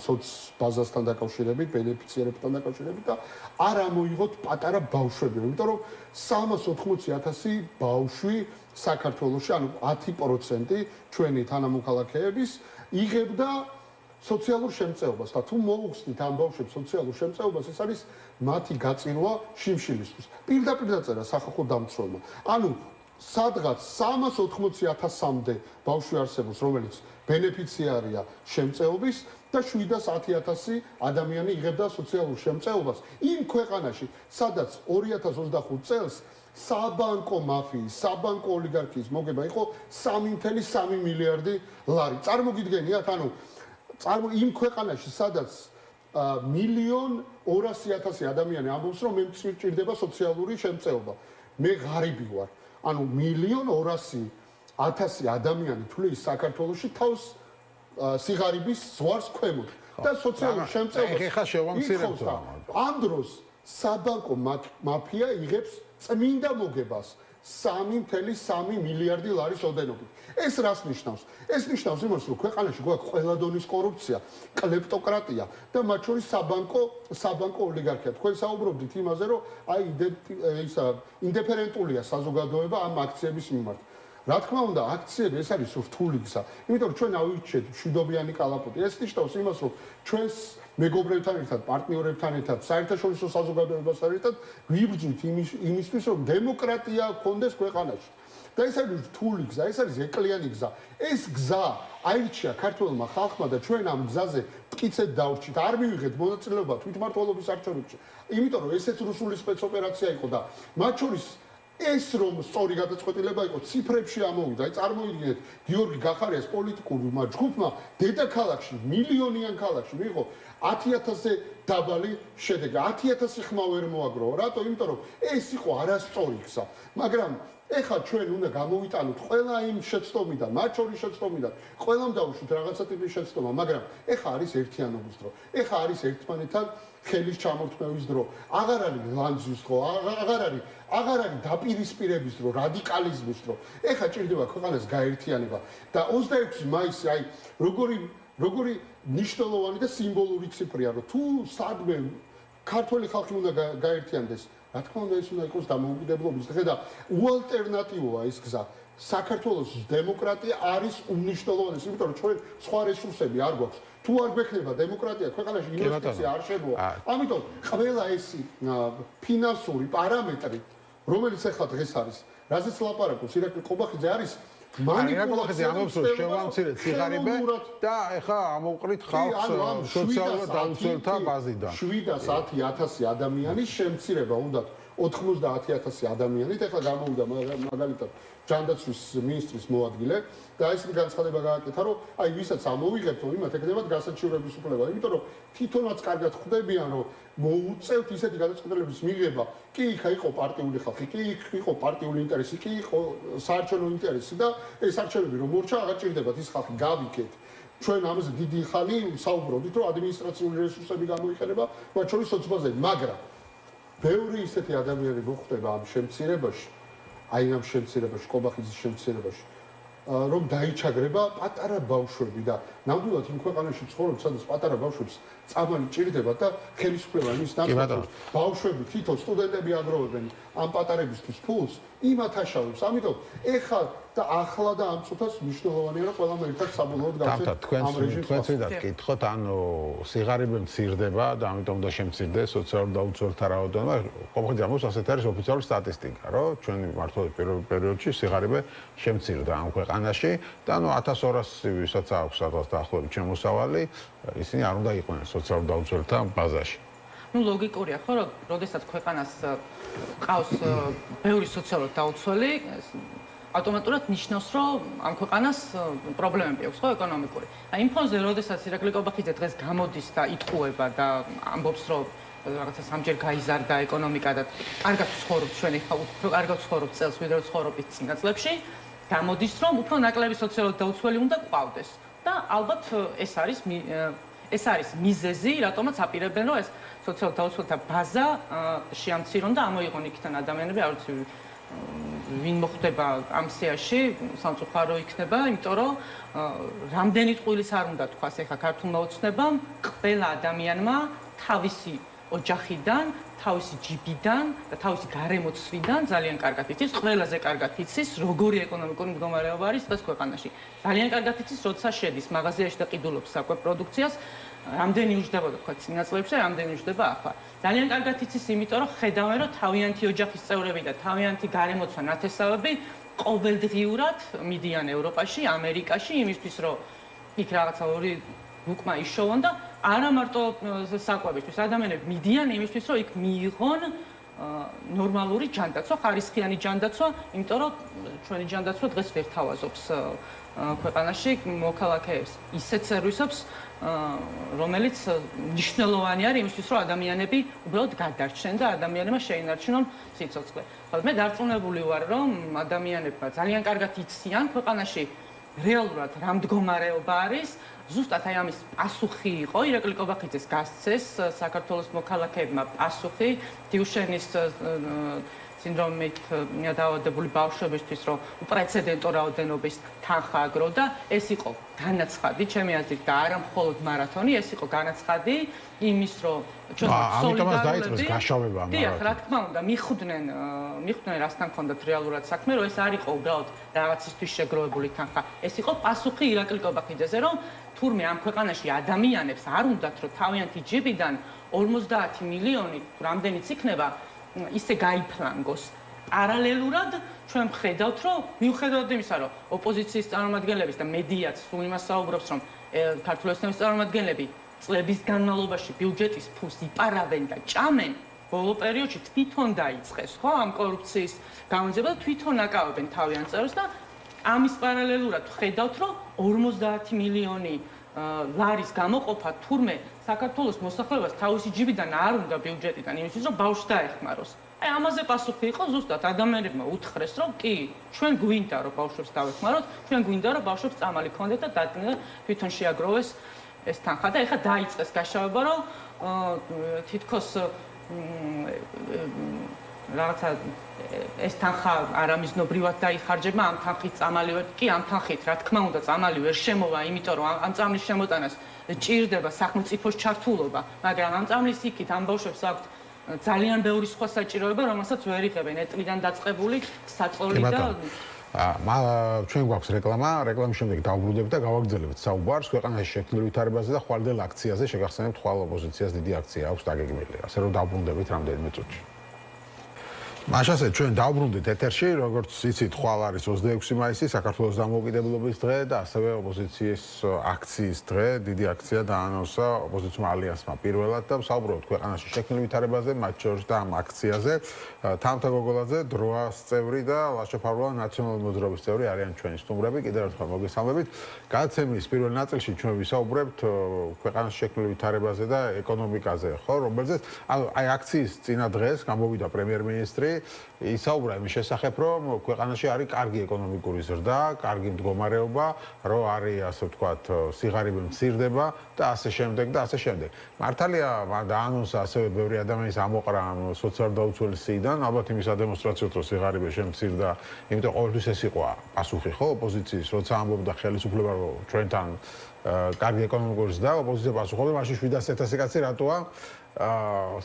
ბაზასთან დაკავშირებით, ბენეფიციერებთან დაკავშირებით და არ ამოიღოთ პატარა ბავშვები, იმიტომ რომ 380,000 ბავშვი საქართველოში, ანუ 10% ჩვენი თანამოქალაქეების იღებდა სოციალურ შემწეობას და თუ მოუხსნით ამ ბავშვებს სოციალურ შემწეობას, ეს არის მათი გაწირვა შიმშილისთვის. პირდაპირ დაწერა სახალხო დამცველმა. ანუ სადღაც 380,000-მდე ბავშვი არსებობს, რომელიც ბენეფიციარია შემწეობის და 710,000 ადამიანი იღებდა სოციალურ შემწეობას იმ ქვეყანაში, სადაც 2025 წელს საბანკო მაფიის, საბანკო ოლიგარქიის მოგება იყო 3.3 მილიარდი ლარი. წარმოგიდგენიათ, ანუ იმ ქვეყანაში, სადაც 1,200,000 ადამიანი ამბობს, რომ მე მჭირდება სოციალური შემწეობა. მე ღარიბი ვარ. ანუ 1,200,000 ადამიანი თulis საქართველოში თავს სიღარიბის ზღვარს ქვემოთ და სოციალურ შემწეობას ეხა შევამცირებთ ამ დროს საბანკო მაფია იღებს წმინდა მოგებას 3.3 მილიარდი ლარის ოდენობით. ეს რას ნიშნავს? ეს ნიშნავს იმას, რომ ქვეყანაში გვაქვს ყველა დონის კორუფცია, კლეპტოკრატია და მათ შორის საბანკო ოლიგარქია. თქვენ საუბრობდით იმაზე, რომ აი ისა ინდიფერენტულია საზოგადოება ამ აქციების მიმართ. რა თქმა უნდა, აქციები ეს არის რთული გზა. იმიტომ რომ ჩვენ ავირჩიეთ მშვიდობიანი კალაპოტი. ეს ნიშნავს იმას, რომ ჩვენს მეგობრებთან ერთად, პარტნიორებთან ერთად, საერთაშორისო საზოგადოებასთან ერთად ვიბრძვით იმისთვის, რომ დემოკრატია გქონდეს ქვეყანაში. და ეს არის რთული გზა, ეს არის ეკლიანი გზა. ეს გზა აირჩია ქართველმა ხალხმა და ჩვენ ამ გზაზე მტკიცედ დავრჩით. არ მივიღეთ მონაწილეობა თვითმმართველობის არჩევნებში. იმიტომ რომ ესეც რუსული სპეცოპერაცია იყო და მათ შორის ეს რომ სწორი გადაწყვეტილება იყო ციფრებში ამოვიდა. აი წარმოიდგინეთ, გიორგი გახარიას პოლიტიკურმა ჯგუფმა დედაქალაქში, მილიონიან ქალაქში მიიღო 10,000-ზე დაბალი შედეგი. 10,000 ხმა ვერ მოაგროვა. რატო? იმიტომ რომ ეს იყო არასწორი გზა. მაგრამ ეხლა ჩვენ უნდა გამოვიტანოთ ყველა იმ შეცდომიდან, მათ შორის შეცდომიდან, ყველამ დავუშვით რაღაცა ტიპის შეცდომა, მაგრამ ეხლა არის ერთიანობის დრო. ეხლა არის ერთმანეთთან ხელის ჩამორთმევის დრო. აღარ არის ლანძვის დრო, აღარ არის დაპირისპირების დრო, რადიკალიზმის დრო. ეხლა ჭირდება ქვეყანას გაერთიანება და 26 მაისი აი როგორი მნიშვნელოვანი და სიმბოლური ციფრია, რომ თუ სადმე ქართველი ხალხი უნდა გაერთიანდეს, რა თქმა უნდა ეს უნდა იყოს დამოუკიდებლობის დღე და უალტერნატივოა ეს გზა. საქართველოს დემოკრატია არის უნიშნელოვანესი, იმიტომ რომ ჩვენ სხვა რესურსები არ გვაქვს. თუ არ გვექნება დემოკრატია, ქვეყანაში ინვესტიცია არ შემოვა. ამიტომ ყველა ეს ფინანსური პარამეტრი, რომელიც ახლა დღეს არის, რაზეც ლაპარაკობს ირაკლი ყობახიძე არის მანიპულაცია ამბობს რომ შევამცირეთ სიღარიბე და ეხა ამოვყრით ხალხს სოციალურ დაუცველთა ბაზიდან 710,000 ადამიანის შემცირება უნდა 90,000 ადამიანით ეხლა გამოვიდა მაგალითად ჯანდაცვის მინისტრის მოადგილე და ეს განცხადება გააკეთა რომ აი ვისაც ამოვიღებთ იმათ ეკნებათ გასაჩივრების უფლება იმიტომ რომ თვითონაც კარგად ხვდებიან რომ მოუწევთ ისეთი გადაწყვეტილების მიღება კი იქ იყო პარტიული ხალხი კი იქ იყო პარტიული ინტერესი კი იყო საარჩევნო ინტერესი და ეს არჩევნები რომ მორჩა აღარ ჭირდებათ ის ხალხი გავიქეთ ჩვენ ამაზე დიდი ხანი საუბრობდით რომ ადმინისტრაციული რესურსები გამოიყენება მათ შორის სოცბაზები მაგრამ ბევრი ისეთი ადამიანი მოხვდება ამ შემცირებაში აი ამ შემცირებაში ყობახიძის შემცირებაში რომ დაიჩაგრება პატარა ბავშვები და ნამდვილად იმ ქვეყანაში ცხოვრობ სადაც პატარა ბავშვებს წამალი ჭირდება და ხელისუფლება იმის ნაცვლად ბავშვები თვითონ სტუდენტები აგროვებენ ამ პატარებისთვის ფულს იმათ აშავებს ამიტომ ეხლა და ახლა და ამ წუთას მნიშვნელოვანია რომ ყველამ ერთად საბოლოოდ გავცეთ ამ რეჟიმს თქვენც ვიდათ კითხოთ ანუ სიღარიბე მცირდება და ამიტომ უნდა შემცირდეს სოციალურ დაუცველთა რაოდენობა ყობახიძე ამბობს ასეთ არის ოფიციალური სტატისტიკა რომ ჩვენი მმართველობის პირველ პერიოდში სიღარიბე შემცირდა ამ ქვეყანაში და ანუ 1200 ვისაც აქვს სადღაც დაახლოებით შემოსავალი ისინი არ უნდა იყვნენ სოციალურ დაუცველთა ბაზაში ну ლოგიკურია ხო რომ როდესაც ქვეყანას ყავს ბევრი სოციალურად დაუცველი ავტომატურად ნიშნავს რომ ამ ქვეყანას პრობლემები აქვს ხო ეკონომიკური. აი იმ ფონზე როდესაც ირაკლი ყობახიძე დღეს გამოდის და იტყუება და ამბობს რომ რაღაცა სამჯერ გაიზარდა ეკონომიკა და კარგად ცხოვრობს ჩვენ ახლა უფრო კარგად ცხოვრობს წელს ვიდრე ცხოვრობით წინა წლებში გამოდის რომ უფრო ნაკლები სოციალურად დაუცველი უნდა ყავდეს და ალბათ ეს არის მიზეზი რატომაც აპირებენ რომ ეს სოციალურად დაუცველთა ბაზა შეამცირონ და ამოიღონ იქიდან ადამიანები არ ვიცი ვინ მოხდება ამ სიაში სამწუხარო იქნება იმიტომ რომ რამდენი წყვილის არ უნდა თქვას ეხა ქართულმა ოცნებამ ყველა ადამიანმა თავისი ოჯახიდან თავისი ჯიბიდან და თავისი გარემოცვიდან ძალიან კარგად იცის ყველაზე კარგად იცის როგორი ეკონომიკური მდგომარეობა არის დღეს ქვეყანაში ძალიან კარგად იცის როცა შედის მაღაზიაში და ყიდულობს საკვებ პროდუქციას რამდენი უჯდებოდა თქვა წინა წლებში რამდენი უჯდება ახლა ძალიან კარგად იცის იმიტომ რომ ხედავენ რომ თავიანთი ოჯახის წევრები და თავიანთი გარემოცვა ნათესავები ყოველდღიურად მიდიან ევროპაში ამერიკაში იმისთვის რომ იქ რაღაცა ორი უკმა იშოვონ და არა მარტო საკვებისთვის ადამიანები მიდიან იმისთვის რომ იქ მიიღონ ნორმალური ჯანდაცვა ხარისხიანი ჯანდაცვა იმიტომ რომ ჩვენი ჯანდაცვა დღეს ვერ თავაზობს ქვეყანაში მოქალაქეებს ისეთ სერვისებს რომელიც მნიშვნელოვანი არის იმისთვის რომ ადამიანები უბრალოდ გადარჩენ და ადამიანებმა შეინარჩუნონ სიცოცხლე. ხოლო მე დარწმუნებული ვარ რომ ადამიანებმა ძალიან კარგად იციან ქვეყანაში რეალურად რა მდგომარეობა არის ზუსტად აი ამის პასუხი იყო ირაკლი ყობახიძეს გასცეს საქართველოს მოქალაქეებმა პასუხი დიუშენის სინდრომით დაავადებული ბავშვებისთვის, რომ უპრეცედენტო რაოდენობის თანხა აგრო და ეს იყო განაცხადი, ჩემი აზრით და არა მხოლოდ მარათონი, ეს იყო განაცხადი იმის, რომ ჩვენ ამიტომაც დაიწყეს გაშავება ამ დიახ, რა თქმა უნდა, მიხვდნენ რასთან ჰქონდათ რეალურად საქმე, რომ ეს არ იყო უბრალოდ რაღაცისთვის შეგროვებული თანხა. ეს იყო პასუხი ირაკლი კობახიძეზე, რომ თურმე ამ ქვეყანაში ადამიანებს არ უნდათ, რომ თავიანთი ჯიბიდან 50 მილიონი რამდენიც იქნება, ისე გაიფლანგოს. პარალელურად ჩვენ ვხედავთ, რომ მიუხედავად იმისა, რომ ოპოზიციის წარმომადგენლების და მედიაც სულ იმას საუბრობს, რომ ქართული ოცნების წარმომადგენლები წლების განმავლობაში ბიუჯეტის ფულს იპარავენ და ჭამენ, ბოლო პერიოდში თვითონ დაიწყეს, ხო, ამ კორუფციის გამონჯება და თვითონ აკავებენ თავიანთ წევრებს და ამის პარალელურად ვხედავთ, რომ 50 მილიონი ლარის გამოყოფა თურმე საქართველოს მოსახლეობას თავისი ჯიბიდან არ უნდა ბიუჯეტიდან იმისთვის, რომ ბავშვს დაეხმაროს. აი ამაზე პასუხი იყო ზუსტად ადამიანებმა უთხრეს, რომ კი, ჩვენ გვინდა რომ ბავშვებს დავეხმაროთ, ჩვენ გვინდა რომ ბავშვებს წამალი ქონდეთ და დადგინდა თვითონ შეაგროვეს ეს თანხა და ეხლა დაიწყეს გაშავება, რომ თითქოს რაღაცა ეს თანხა არამიზნობრივად დაიხარჯება, ამ თანხით წამალი ვერ კი ამ თანხით რა თქმა უნდა წამალი ვერ შემოვა, იმიტომ რომ ამ წამლის შემოტანას ჭირდება სახელმწიფოს ჩართულობა, მაგრამ ამ წამლის იქით ამ ბავშვებს აქვთ ძალიან ბევრი სხვა საჭიროება, რომელსაც ვერ იღებენ ეტლიდან დაწყებული საწოლი და ჩვენ გვაქვს რეკლამა, რეკლამის შემდეგ დავბრუნდებით და გავაგრძელებთ საუბარს ქვეყანაში შექმნილ ვითარებაზე და ხვალდელ აქციაზე. შეგახსენებთ, ხვალ ოპოზიციას დიდი აქცია აქვს დაგეგმილი, ასე რომ დავბრუნდებით რამდენიმე წუთში. მაშასე ჩვენ დავბრუნდით ეთერში, როგორც იცით, ხვალ არის 26 მაისი, საქართველოს დამოუკიდებლობის დღე და ასევე ოპოზიციის აქციის დღე, დიდი აქცია დაანონსა ოპოზიციურმა ალიანსმა პირველად და ვსაუბრობთ ქვეყანაში შექმნილ ვითარებაზე, მათ შორის და ამ აქციაზე. თამთა გოგოლაძე, დროას წევრი და ლაშა ფარულად ნაციონალური მოძრაობის წევრი არიან ჩვენი სტუმრები. კიდევ ერთხელ მოგესალმებით. გადაცემის პირველ ნაწილში ჩვენ ვისაუბრებთ ქვეყანაში შექმნილ ვითარებაზე და ეკონომიკაზე, ხო, რომელზეც აი აქციის წინა დღეს გამოვიდა პრემიერ-მინისტრი ისაუბრა იმის შესახებ, რომ ქვეყანაში არის კარგი ეკონომიკური ზრდა, კარგი მდგომარეობა, რომ არის ასე ვთქვათ, სიღარიბე მცირდება და ასე შემდეგ და ასე შემდეგ. მართალია დაანონსა ასევე ბევრი ადამიანის ამოყრა სოციალურ დაუცველისიდან, ალბათ იმის ადემონსტრაციოდ, რომ სიღარიბე შემცირდა, იმიტომ ყოველთვის ეს იყო პასუხი, ხო, ოპოზიციის, როცა ამბობდა ხელისუფლება, რომ ჩვენთან კარგი ეკონომიკური ზრდა, ოპოზიცია პასუხობდა, მაშინ 700.000 კაცი რატოა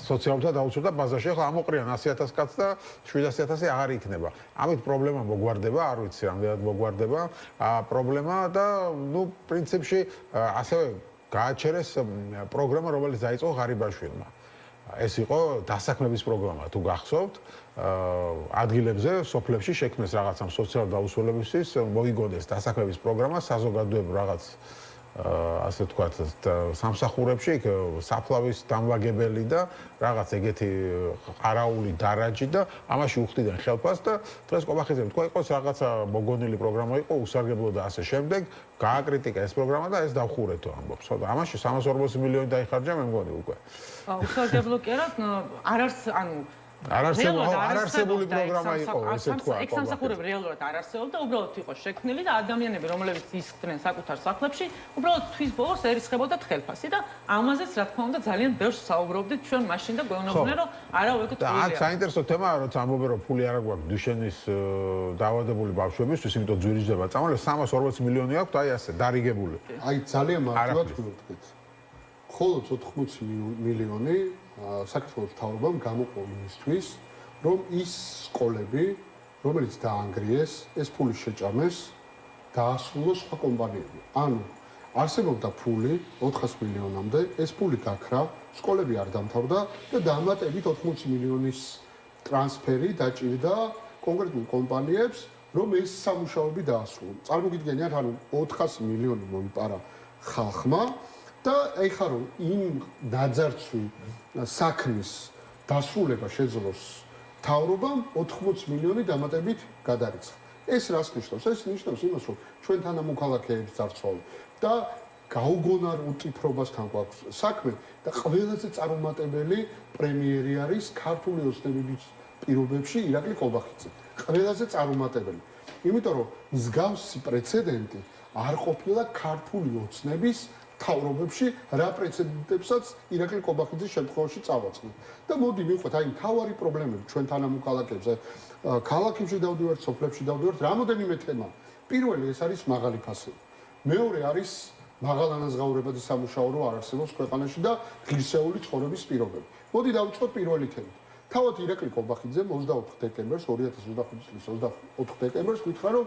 სოციალურთა დაუცველთა ბაზარში. ახლა ამოყრიან 100.000 კაცს და 700.000 აღარ იქნება. ამით პრობლემა მოგვარდება, არ ვიცი რამდენად მოგვარდება პრობლემა და ნუ პრინციპში ასევე გააჩერეს პროგრამა, რომელიც დაიწყო ღარიბაშვილმა. ეს იყო დასაქმების პროგრამა, თუ გახსოვთ, ადგილებზე, სოფლებში შექმნეს რაღაცა სოციალურ დაუსრულებისთვის, მოიგონეს დასაქმების პროგრამა, საზოგადოებრივ რაღაც ასე ვთქვათ, სამსახურებში, საფლავის დამლაგებელი და რაღაც ეგეთი ყარაული დარაჯი და ამაში უხდიდნენ ხელფასს და დღეს კობახიძემ თქვა იყოს რაღაცა მოგონილი პროგრამა იყო, უსარგებლო და ასე შემდეგ, გააკრიტიკა ეს პროგრამა და ეს დავხურეთო ამბობს. ხო და ამაში 340 მილიონი დაიხარჯა, მე მგონი უკვე. უსარგებლო კი არა, არ არის, ანუ არარსებული პროგრამა იყო, ესე თქვა. ეგ სამსახურები რეალურად არ არსებობდა, უბრალოდ იყო შექმნილი და ადამიანები, რომლებიც ისხდნენ საკუთარ სახლებში, უბრალოდ თვის ბოლოს ერისხებოდათ ხელფასი და ამაზეც რა თქმა უნდა ძალიან ბევრს საუბრობდით ჩვენ მაშინ და გვეუბნებოდნენ, რომ არა უკვე და აქ საინტერესო თემაა, როცა ამბობენ, რომ ფული არა გვაქვს დუშენის დაავადებული ბავშვებისთვის, იმიტომ ძვირიჯდება წამალი 340 მილიონი აქვს, აი ასე დარიგებული. აი ძალიან მარტივად ვთქვით. მხოლოდ 80 მილიონი საქართველოს მთავრობამ გამოყო იმისთვის, რომ ის სკოლები, რომელიც დაანგრიეს, ეს ფული შეჭამეს, დაასრულოს სხვა კომპანიები. ანუ არსებობდა ფული 400 მილიონამდე, ეს ფული გაქრა, სკოლები არ დამთავრდა და დამატებით 80 მილიონის ტრანსფერი დაჭირდა კონკრეტულ კომპანიებს, რომ ეს სამუშაოები დაასრულონ. წარმოგიდგენიათ, ანუ 400 მილიონი მოიპარა ხალხმა და ეხლა რომ იმ დაძარცვი საქმის დასრულება შეძლოს მთავრობამ 80 მილიონი დამატებით გადარიცხა. ეს რას ნიშნავს? ეს ნიშნავს იმას, რომ ჩვენ თანამოქალაქეებს ძარცვავთ და გაუგონარ უტიფრობასთან გვაქვს საქმე და ყველაზე წარუმატებელი პრემიერი არის ქართული ოცნების პირობებში ირაკლი კობახიძე. ყველაზე წარუმატებელი. იმიტომ რომ მსგავსი პრეცედენტი არ ყოფილა ქართული ოცნების თავრობებში რა პრეცედენტებსაც ირაკლი კობახიძის შემთხვევაში წავაწყდით. და მოდი მივყვეთ აი მთავარი პრობლემები ჩვენ თანამოქალაქეებზე, ქალაქებში დავდივართ, სოფლებში დავდივართ, რამოდენიმე თემა. პირველი ეს არის მაღალი ფასები. მეორე არის მაღალანაზღაურებადი სამუშაო რო არ არსებობს ქვეყანაში და ღირსეული ცხოვრების პირობები. მოდი დავიწყოთ პირველი თემით. თავად ირაკლი კობახიძე 24 დეკემბერს 2025 წლის 24 დეკემბერს გითხრა რომ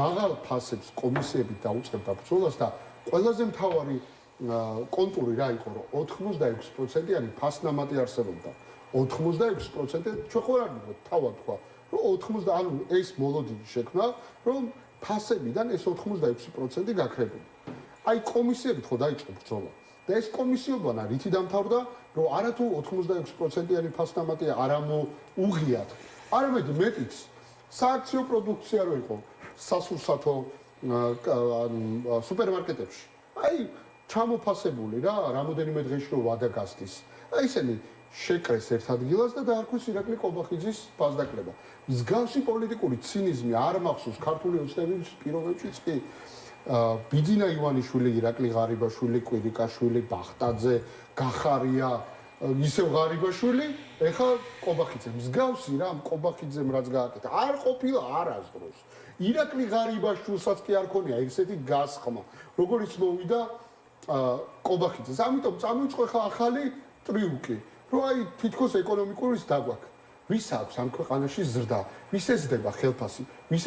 მაღალ ფასებს კომისიები დაუწყებდა ბრძოლას და ყველაზე მთავარი კონტური რა იყო რომ 86%-იანი ფასნამატი არსებობდა. 86% ჩვენ ხო არ ვიყავით თავად თქვა რომ 80 ანუ ეს მოლოდინი შექმნა რომ ფასებიდან ეს 86% გაქრებოდა. აი კომისიებით ხო დაიწყო ბრძოლა და ეს კომისიობანა რითი დამთავრდა რომ არათუ 86%-იანი ფასნამატია არ ამოუღიათ არამედ მეტიც სააქციო პროდუქცია რო იყო სასურსათო სუპერმარკეტებში აი ჩამოფასებული რა რამოდენიმე დღეში რო ვადა გასდის აი ესენი შეკრეს ერთ ადგილას და დაარქვეს ირაკლი კობახიძის ფასდაკლება მსგავსი პოლიტიკური ცინიზმი არ მახსოვს ქართული ოცნების პირობებშიც კი ბიძინა ივანიშვილი, ირაკლი ღარიბაშვილი, კვირიკაშვილი, ბახტაძე, გახარია, ისევ ღარიბაშვილი, ეხა კობახიძე მსგავსი რა კობახიძემ რაც გააკეთა. არ ყოფილა არასდროს. ირაკლი ღარიბაშვილსაც კი არ ქონია ესეთი გასხმა, როგორც მოვიდა კობახიძეს. ამიტომ წამოიწყო ეხა ახალი ტრიუკი, რომ აი თითქოს ეკონომიკურის დაგვაქვს. ვის აქვს ამ ქვეყანაში ზრდა, ვის ეზრდება ხელფასი, ვის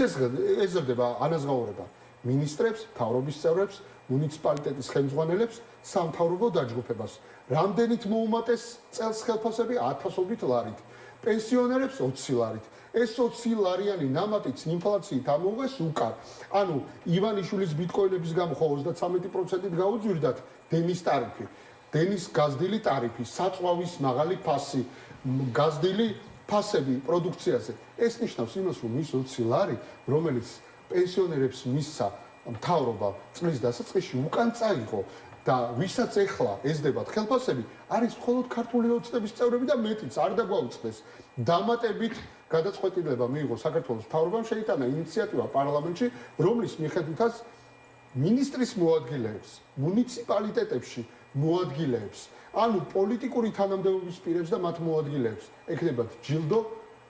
ეზრდება ანაზღაურება. მინისტრებს, თავრობის წევრებს, მუნიციპალიტეტის ხელმძღვანელებს, სამთავრობო დაჯგუფებას. რამდენით მოუმატეს წელს ხელფასები 1000-ობით ლარით. პენსიონერებს 20 ლარით. ეს 20 ლარიანი ნამატიც ინფლაციით ამოუღეს უკან. ანუ ივანიშვილის ბიტკოინების გამო ხო 33%-ით გაუძვირდათ დენის ტარიფი. დენის გაზრდილი ტარიფი, საწვავის მაღალი ფასი, გაზრდილი ფასები პროდუქციაზე. ეს ნიშნავს იმას, რომ ის 20 ლარი, რომელიც პენსიონერებს მისცა მთავრობა წლის დასაწყისში უკან წაიღო და ვისაც ეხლა ეზდებათ ხელფასები არის მხოლოდ ქართული ოცნების წევრები და მეტიც არ დაგვაუწყდეს დამატებით გადაწყვეტილება მიიღო საქართველოს მთავრობამ შეიტანა ინიციატივა პარლამენტში რომლის მიხედვითაც მინისტრის მოადგილეებს მუნიციპალიტეტებში მოადგილეებს ანუ პოლიტიკური თანამდებობის პირებს და მათ მოადგილეებს ეკნებათ ჯილდო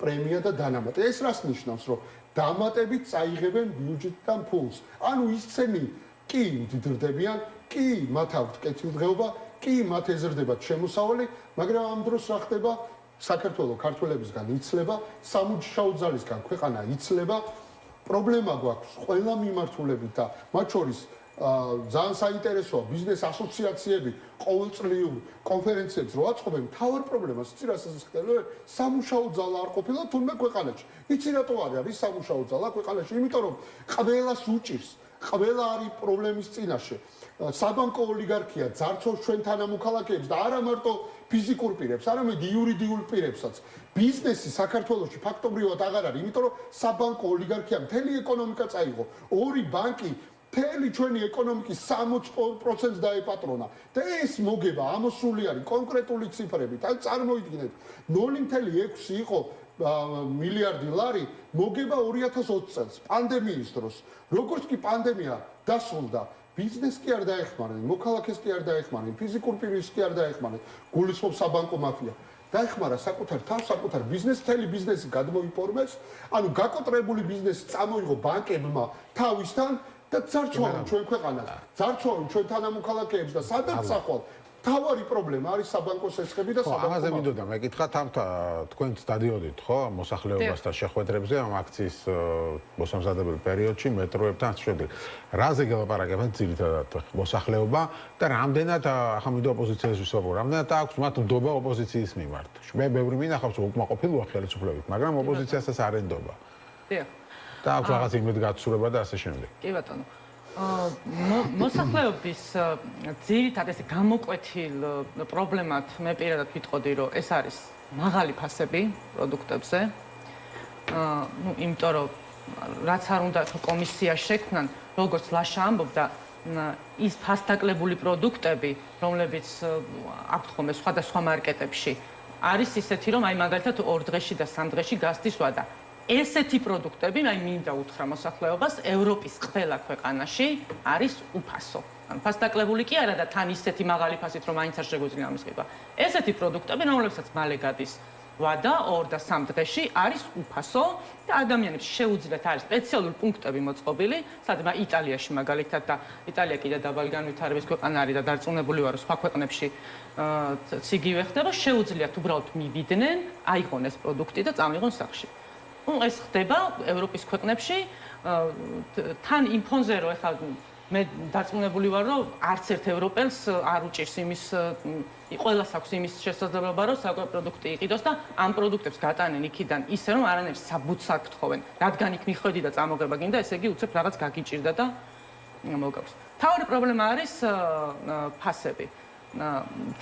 პრემია და დანამატი ეს რას ნიშნავს რომ დამატებით წაიღებენ ბიუჯეტიდან ფულს. ანუ ისცენი კი მდიდრდებიან, კი მათ აქვთ კეთილდღეობა, კი მათ ეზრდებათ შემოსავალი, მაგრამ ამ დროს რა ხდება? საქართველოს ქართველებისგან იცლება, სამუშაო ძალისგან ქვეყანა იცლება. პრობლემა გვაქვს ყველა მიმართულებით და მათ შორის ძალიან საინტერესოა ბიზნეს ასოციაციები ყოველწლიურ კონფერენციებს რო აწყობენ თავარ პრობლემას იცი რასაც ხდება სამუშაო ძალა არ ყოფილა თუნდაც ქვეყანაში იცი რატო არის სამუშაო ძალა ქვეყანაში იმიტომ რომ ყველას უჭირს ყველა არის პრობლემის წინაშე საბანკო ოლიგარქია ძარცობს ჩვენ თანამოქალაქეებს და არა მარტო ფიზიკურ პირებს არამედ იურიდიულ პირებსაც ბიზნესი საქართველოში ფაქტობრივად აღარ არის იმიტომ რომ საბანკო ოლიგარქია მთელი ეკონომიკა წაიღო ორი ბანკი მთელი ჩვენი ეკონომიკის 60%-ს დაეპატრონა და ეს მოგება ამოსული არის კონკრეტული ციფრებით. აი წარმოიდგინეთ 0.6 იყო მილიარდი ლარი მოგება 2020 წელს პანდემიის დროს. როგორც კი პანდემია დასრულდა, ბიზნეს კი არ დაეხმარნენ, მოქალაქეს კი არ დაეხმარნენ, ფიზიკურ პირს კი არ დაეხმარნენ, გულისხმობს საბანკო მაფია. დაეხმარა საკუთარ თავს, საკუთარ ბიზნესს, მთელი ბიზნესი გადმოიფორმეს, ანუ გაკოტრებული ბიზნესი წამოიღო ბანკებმა თავისთან და ძარცვავენ ჩვენ ქვეყანას, ძარცვავენ ჩვენ თანამოქალაქეებს და სადაც სახვალ თავარი პრობლემა არის საბანკო სესხები და საბანკო. ამაზე მინდოდა მეკითხა თქვენც დადიოდით ხო მოსახლეობასთან შეხვედრებზე ამ აქციის მოსამზადებელ პერიოდში მეტროებთან შეხვედრა. რაზე გელაპარაკებთ ძირითადად მოსახლეობა და რამდენად ახლა მინდა ოპოზიციას ვისაუბრო, რამდენად აქვს მათ ნდობა ოპოზიციის მიმართ. მე ბევრი მინახავს უკმაყოფილოა ხელისუფლებით, მაგრამ ოპოზიციასაც არ ენდობა. დიახ. და აქვს რაღაც იმედგაცრუება და ასე შემდეგ. კი ბატონო. მოსახლეობის ძირითადად ეს გამოკვეთილ პრობლემად მე პირადად ვიტყოდი, რომ ეს არის მაღალი ფასები პროდუქტებზე. იმიტომ რომ რაც არ უნდა კომისია შექმნან, როგორც ლაშა ამბობდა, ის ფასდაკლებული პროდუქტები, რომლებიც აქვთ ხოლმე სხვადასხვა მარკეტებში, არის ისეთი, რომ აი მაგალითად 2 დღეში და 3 დღეში გასდის ვადა. ესეთი პროდუქტები, აი მინდა უთხრა მოსახლეობას, ევროპის ყველა ქვეყანაში არის უფასო. ანუ ფასდაკლებული კი არა და თან ისეთი მაღალი ფასით რომ მაინც არ შეგვიძლია ამის ყიდვა. ესეთი პროდუქტები, რომლებსაც მალე გადის ვადა 2 და 3 დღეში არის უფასო და ადამიანებს შეუძლიათ არის სპეციალური პუნქტები მოწყობილი, სადაც იტალიაში მაგალითად და იტალია კიდე დაბალი განვითარების ქვეყანა არის და დარწმუნებული ვარ, რომ სხვა ქვეყნებში იგივე ხდება, შეუძლიათ უბრალოდ მივიდნენ, აიღონ ეს პროდუქტი და წამიღონ სახლში. ეს ხდება ევროპის ქვეყნებში თან იმ ფონზე, რომ ეხლა მე დარწმუნებული ვარ, რომ არც ერთ ევროპელს არ უჭირს იმის ყველას აქვს იმის შესაძლებლობა, რომ საკვე პროდუქტი იყიდოს და ამ პროდუქტებს გატანენ იქიდან ისე, რომ არანაირ საბუთს არ გთხოვენ. რადგან იქ მიხვედი და წამოგება გინდა, ესე იგი უცებ რაღაც გაგიჭირდა და მოგავს. თავარი პრობლემა არის ფასები.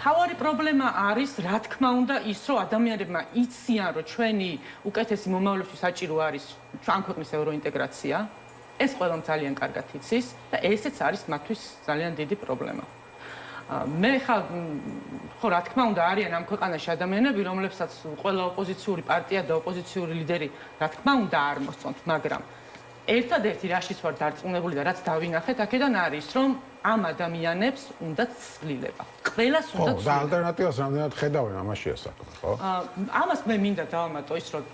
თავარი პრობლემა არის, რა თქმა უნდა, ის, რომ ადამიანებმა იციან, რომ ჩვენი უკეთესი მომავლისთვის საჭირო არის ამ ქვეყნის ევროინტეგრაცია. ეს ყველამ ძალიან კარგად იცის და ესეც არის მათთვის ძალიან დიდი პრობლემა. მე ხო რა თქმა უნდა არიან ამ ქვეყანაში ადამიანები, რომლებსაც ყველა ოპოზიციური პარტია და ოპოზიციური ლიდერი რა თქმა უნდა არ მოსწონთ, მაგრამ ერთადერთი რაშიც ვარ დარწმუნებული და რაც დავინახეთ აქედან არის, რომ ამ ადამიანებს უნდა ცვლილება. ყველას უნდა ცვლილება. ხო, და ალტერნატივას რამდენად ხედავენ ამაშია საქმე, ხო? ამას მე მინდა დავამატო ის, რომ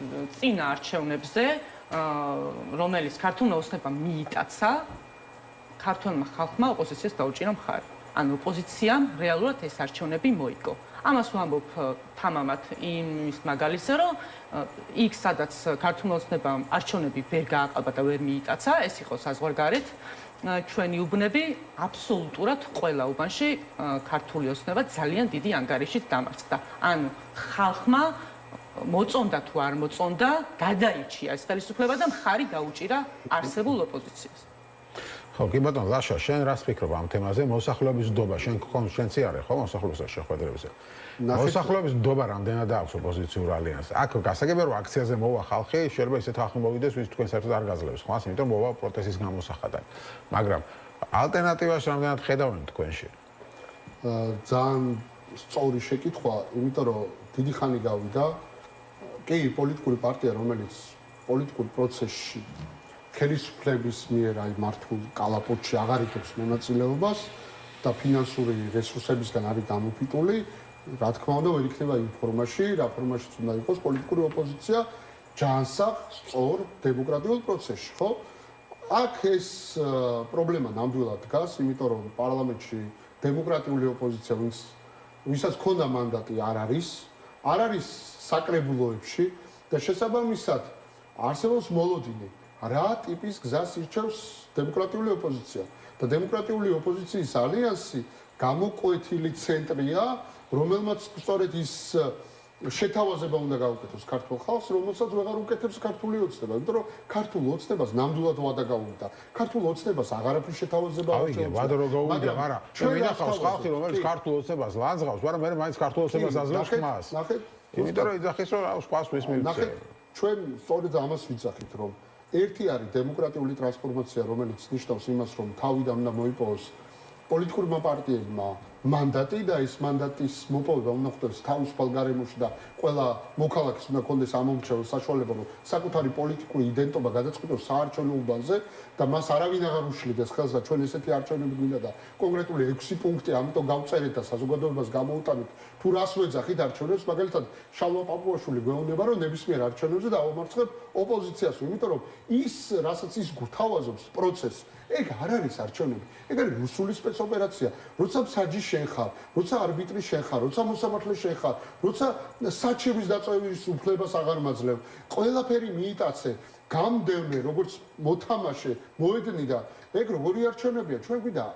წინა არჩევნებზე რომელიც ქართულმა ოცნებამ მიიტაცა, ქართულმა ხალხმა ოპოზიციას დაუჭირა მხარი. ანუ ოპოზიციამ რეალურად ეს არჩევნები მოიგო. ამას ვამბობ თამამად იმის მაგალითზე, რომ იქ სადაც ქართულმა ოცნებამ არჩევნები ვერ გააყალბა და ვერ მიიტაცა, ეს იყო საზღვარგარეთ, ჩვენი უბნები აბსოლუტურად ყველა უბანში ქართული ოცნება ძალიან დიდი ანგარიშით დამარცხდა. ანუ ხალხმა მოწონდა თუ არ მოწონდა, გადაიჩია ეს ხელისუფლება და მხარი დაუჭირა არსებულ ოპოზიციას. ხო, კი ბატონო, ლაშა, შენ რას ფიქრობ ამ თემაზე? მოსახლეობის ნდობა, შენც არის ხო მოსახლეობის შეხვედრებზე? მოსახლეობის ნდობა რამდენად აქვს ოპოზიციურ ალიანსს? აქ გასაგებია, რომ აქციაზე მოვა ხალხი, შეიძლება ისეთ ხალხი მოვიდეს, ვინც თქვენ საერთოდ არ გაძლევს, ხო? იმიტომ მოვა პროტესტის გამოსახადად. მაგრამ ალტერნატივას რამდენად ხედავენ თქვენში? ძალიან სწორი შეკითხვა, იმიტომ რომ დიდი ხანი გავიდა კი პოლიტიკური პარტია, რომელიც პოლიტიკურ პროცესში ხელისუფლების მიერ აი მართულ კალაპოტში აღარ იღებს მონაწილეობას და ფინანსური რესურსებისგან არის გამოფიტული, რა თქმა უნდა, ვერ იქნება იმ ფორმაში, რა ფორმაშიც უნდა იყოს პოლიტიკური ოპოზიცია ჯანსაღ, სწორ, დემოკრატიულ პროცესში, ხო? აქ ეს პრობლემა ნამდვილად დგას, იმიტომ რომ პარლამენტში დემოკრატიული ოპოზიცია, ვისაც ჰქონდა მანდატი, არ არის საკრებულოებში და შესაბამისად არსებობს მოლოდინი, რა ტიპის გზას ირჩევს დემოკრატიული ოპოზიცია და დემოკრატიული ოპოზიციის ალიანსი გამოკვეთილი ცენტრია, რომელმაც სწორედ ის შეთავაზება უნდა გაუკეთოს ქართულ ხალხს, რომელსაც ვეღარ უკეთებს ქართული ოცნება, იმიტომ რომ ქართულ ოცნებას ნამდვილად ვადა გაუვიდა. ქართულ ოცნებას აღარაფრის შეთავაზება არ შეუძლია. ვადა რო გაუვიდა, მაგრამ ჩვენ ვინახავს ხალხი, რომელიც ქართულ ოცნებას ლანძღავს, მაგრამ მე მაინც ქართულ ოცნებას აძლევს ხმას. იმიტომ რომ იძახის რომ სხვას მის მივცე. ჩვენ სწორედ ამას ვიცახით, რომ ერთი არის დემოკრატიული ტრანსფორმაცია, რომელიც ნიშნავს იმას, რომ თავიდან უნდა მოიპოვოს პოლიტიკურმა პარტიებმა მანდატი და ეს მანდატის მოპოვება უნდა ხდეს თავისუფალ გარემოში და ყველა მოქალაქეს უნდა კონდეს ამომრჩეველ საშუალება, რომ საკუთარი პოლიტიკური იდენტობა გადაწყვიტოს საარჩევნო უბანზე და მას არავინ აღარ უშლიდეს ხელს და ჩვენ ესეთი არჩევნები გვინდა და კონკრეტული 6 პუნქტი ამიტომ გავწერეთ და საზოგადოებას გამოუტანეთ თუ რას ვეძახით არჩევნებს, მაგალითად შალვა პაპუაშვილი გვეუბნება, რომ ნებისმიერ არჩევნებზე დავამარცხებ ოპოზიციას, იმიტომ რომ ის რასაც ის გვთავაზობს პროცესს, ეგ არ არის არჩევნები, ეგ არის რუსული სპეცოპერაცია, როცა მსაჯი შენ ხარ, როცა არბიტრი შენ ხარ, როცა მოსამართლე შენ ხარ, როცა საჩივრის დაწევის უფლებას აღარ მაძლევ, ყველაფერი მიიტაცე, გამდევნე, როგორც მოთამაშე, მოედნი და ეგ როგორი არჩევნებია, ჩვენ გვიდა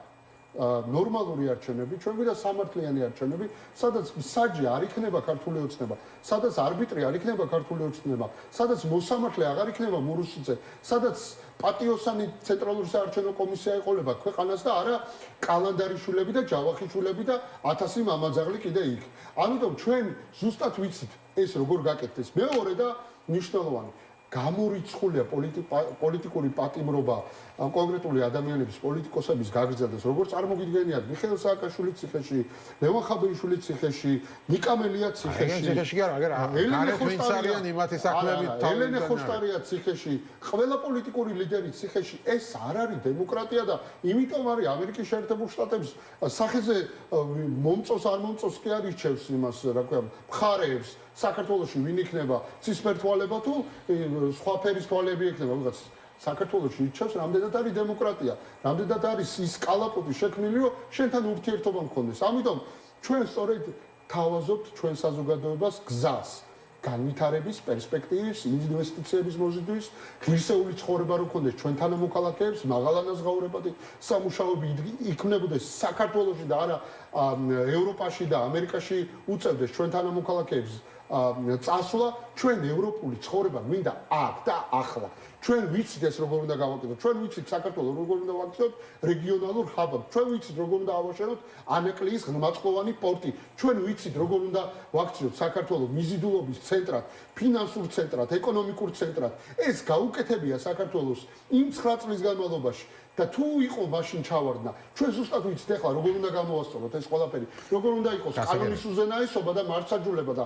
ნორმალური არჩევნები, ჩვენ გვიდა სამართლიანი არჩევნები, სადაც მსაჯი არ იქნება ქართული ოცნება, სადაც არბიტრი არ იქნება ქართული ოცნება, სადაც მოსამართლე აღარ იქნება მურუსიძე, სადაც პატიოსანი ცენტრალური საარჩევნო კომისია ეყოლება ქვეყანას და არა კალანდარიშვილები და ჯავახიშვილები და 1000 მამაძაღლი კიდე იქ. ამიტომ ჩვენ ზუსტად ვიცით ეს როგორ გაკეთდეს. მეორე და მნიშვნელოვანი გამორიცხულია პოლიტიკური პატიმრობა კონკრეტული ადამიანების პოლიტიკოსების გაგრძელდეს, როგორც წარმოგიდგენიათ, მიხეილ სააკაშვილის ციხეში, ლევან ხაბეიშვილის ციხეში, ნიკა მელიას ციხეში, ელენე ხოშტარია ციხეში, ყველა პოლიტიკური ლიდერის ციხეში, ეს არ არის დემოკრატია და იმიტომ არის ამერიკის შეერთებულ შტატებს სახეზე მომწოს არ მომწოს კი არ ირჩევს იმას, რა ქვია, მხარეებს საქართველოში ვინ იქნება ცისფერთვალება თუ სხვა ფერის თვალები იქნება ვიღაც საქართველოში ირჩევს რამდენად არის დემოკრატია რამდენად არის ის კალაპოტი შექმნილიო შენთან ურთიერთობა მქონდეს ამიტომ ჩვენ სწორედ თავაზობთ ჩვენ საზოგადოებას გზას განვითარების პერსპექტივის ინვესტიციების მოზიდვის ღირსეული ცხოვრება რო ქონდეს ჩვენ თანამოქალაქეებს მაღალანაზღაურებადი სამუშაოები იქმნებოდეს საქართველოში და არა ევროპაში და ამერიკაში უწევდეს ჩვენ თანამოქალაქეებს წასვლა ჩვენ ევროპული ცხოვრება მინდა აქ და ახლა ჩვენ ვიცით ეს როგორ უნდა გავაკეთოთ ჩვენ ვიცით საქართველოს როგორ უნდა ვაქციოთ რეგიონალურ ჰაბად ჩვენ ვიცით როგორ უნდა ავაშენოთ ანეკლიის ღრმაწყლოვანი პორტი ჩვენ ვიცით როგორ უნდა ვაქციოთ საქართველოს მიზიდულობის ცენტრად ფინანსურ ცენტრად ეკონომიკურ ცენტრად ეს გაუკეთებია საქართველოს იმ 9 წლის განმავლობაში და თუ იყო მაშინ ჩავარდნა ჩვენ ზუსტად ვიცით ახლა როგორ უნდა გამოვასწოროთ ეს ყველაფერი როგორ უნდა იყოს კანონის უზენაესობა და მარცხაჯულება და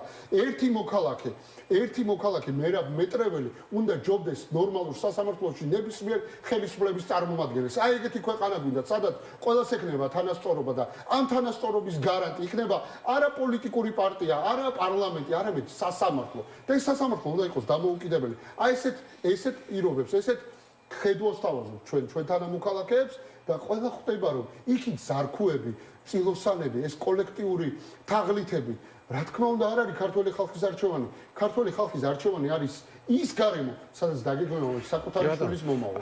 ერთი მოქალაქე მეტრეველი უნდა ჯობდეს ნორმალურ სასამართლოში ნებისმიერ ხელისუფლების წარმომადგენელს აი ეგეთი ქვეყანა გვინდა სადაც ყველას ექნება თანასწორობა და ამ თანასწორობის გარანტი იქნება არა პოლიტიკური პარტია არა პარლამენტი არამედ სასამართლო და ეს სასამართლო უნდა იყოს დამოუკიდებელი აი ესეთ პირობებს ესეთ ხედავს თავაზობ ჩვენ თანამოქალაქეებს და ყველა ხვდება რომ იქით ზარქუები, წილოსანები, ეს კოლექტიური თაღლითები, რა თქმა უნდა არ არის ქართული ხალხის არჩევანი. ქართული ხალხის არჩევანი არის ის გარემო, სადაც დაგეგმება საკუთარი შვილის მომავალი.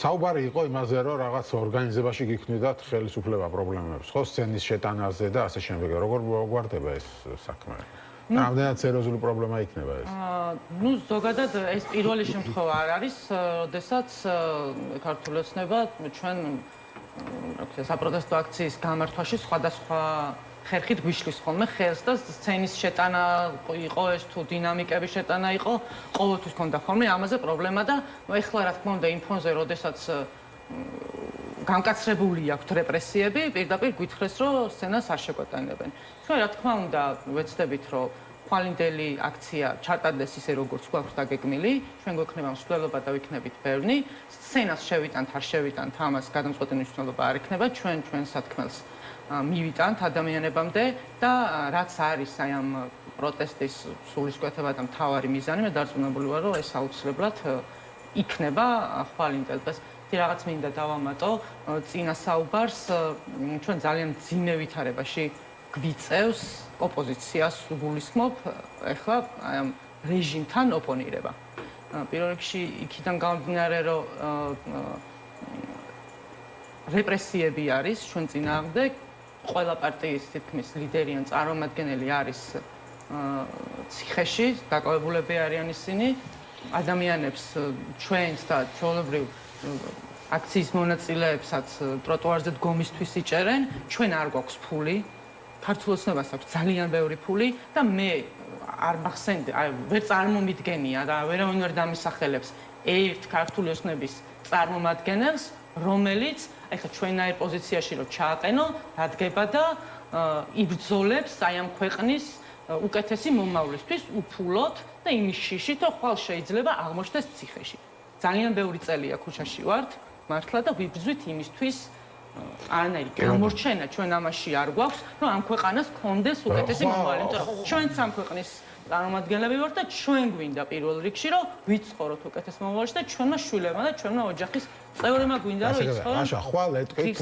საუბარი იყო იმაზე, რომ რაღაც ორგანიზებაში გიქმნიდათ ხელისუფლება პრობლემებს, ხო, სცენის შეტანაზე და ასე შემდეგ. როგორ გვარდება ეს საქმე? რამდენად სერიოზული პრობლემა იქნება ეს? ნუ ზოგადად ეს პირველი შემთხვევა არ არის, როდესაც ქართული ოცნება ჩვენ საპროტესტო აქციის გამართვაში სხვადასხვა ხერხით გვიშლის ხოლმე ხელს და სცენის შეტანა იყო ეს თუ დინამიკების შეტანა იყო, ყოველთვის ქონდა ხოლმე ამაზე პრობლემა და ეხლა რა თქმა უნდა იმ ფონზე, როდესაც გამკაცრებული აქვს რეპრესიები, პირდაპირ გითხრეს, რომ სცენას არ შეგვეტანებენ. ჩვენ რა თქმა უნდა ვეცდებით, რომ ხვალინდელი აქცია ჩატარდეს ისე როგორც გვაქვს დაგეგმილი, ჩვენ გვექნება მსვლელობა და ვიქნებით ბევრი. სცენას შევიტანთ, არ შევიტანთ, ამას გადამწყვეტი მნიშვნელობა არ ექნება, ჩვენ სათქმელს მივიტანთ ადამიანებამდე და რაც არის აი ამ პროტესტის სულისკვეთება და მთავარი მიზანი, მე დარწმუნებული ვარ, რომ ეს აუცილებლად იქნება ხვალინდელს. რაღაც მინდა დავამატო წინა საუბარს ჩვენ ძალიან მძიმე ვითარებაში გვიწევს ოპოზიციას უგულისხმობ ახლა აი ამ რეჟიმთან ოპონირება. პირველ რიგში იქიდან გამომდინარე რომ რეპრესიები არის ჩვენ წინააღმდეგ ყველა პარტიის თითქმის ლიდერი ან წარმომადგენელი არის ციხეში დაკავებულები არიან ისინი ადამიანებს ჩვენს და ჩვეულებრივ აქციის მონაწილეებსაც ტროტუარზე დგომისთვის იჭერენ, ჩვენ არ გვაქვს ფული, ქართულ ოცნებას აქვს ძალიან ბევრი ფული და მე არ მახსენდი, ვერ წარმომიდგენია და ვერავინ ვერ დამისახელებს ერთ ქართული ოცნების წარმომადგენელს, რომელიც ეხლა ჩვენაირ პოზიციაში რომ ჩააყენო, დადგება და იბრძოლებს აი ამ ქვეყნის უკეთესი მომავლისთვის უფულოდ და იმის შიშით, რომ ხვალ შეიძლება აღმოჩნდეს ციხეში. ძალიან ბევრი წელია ქუჩაში ვართ, მართლა და ვიბრძვით იმისთვის, არანაირი გამორჩენა ჩვენ ამაში არ გვაქვს, რომ ამ ქვეყანას გქონდეს უკეთესი მომავალი. იმიტომ რომ ჩვენც ამ ქვეყნის წარმომადგენლები ვართ და ჩვენ გვინდა პირველ რიგში, რომ ვიცხოვროთ უკეთეს მომავალში და ჩვენმა შვილებმა და ჩვენმა ოჯახის წევრებმა გვინდა რომ იცხოვრონ. აშა, ხვალ ეტყვით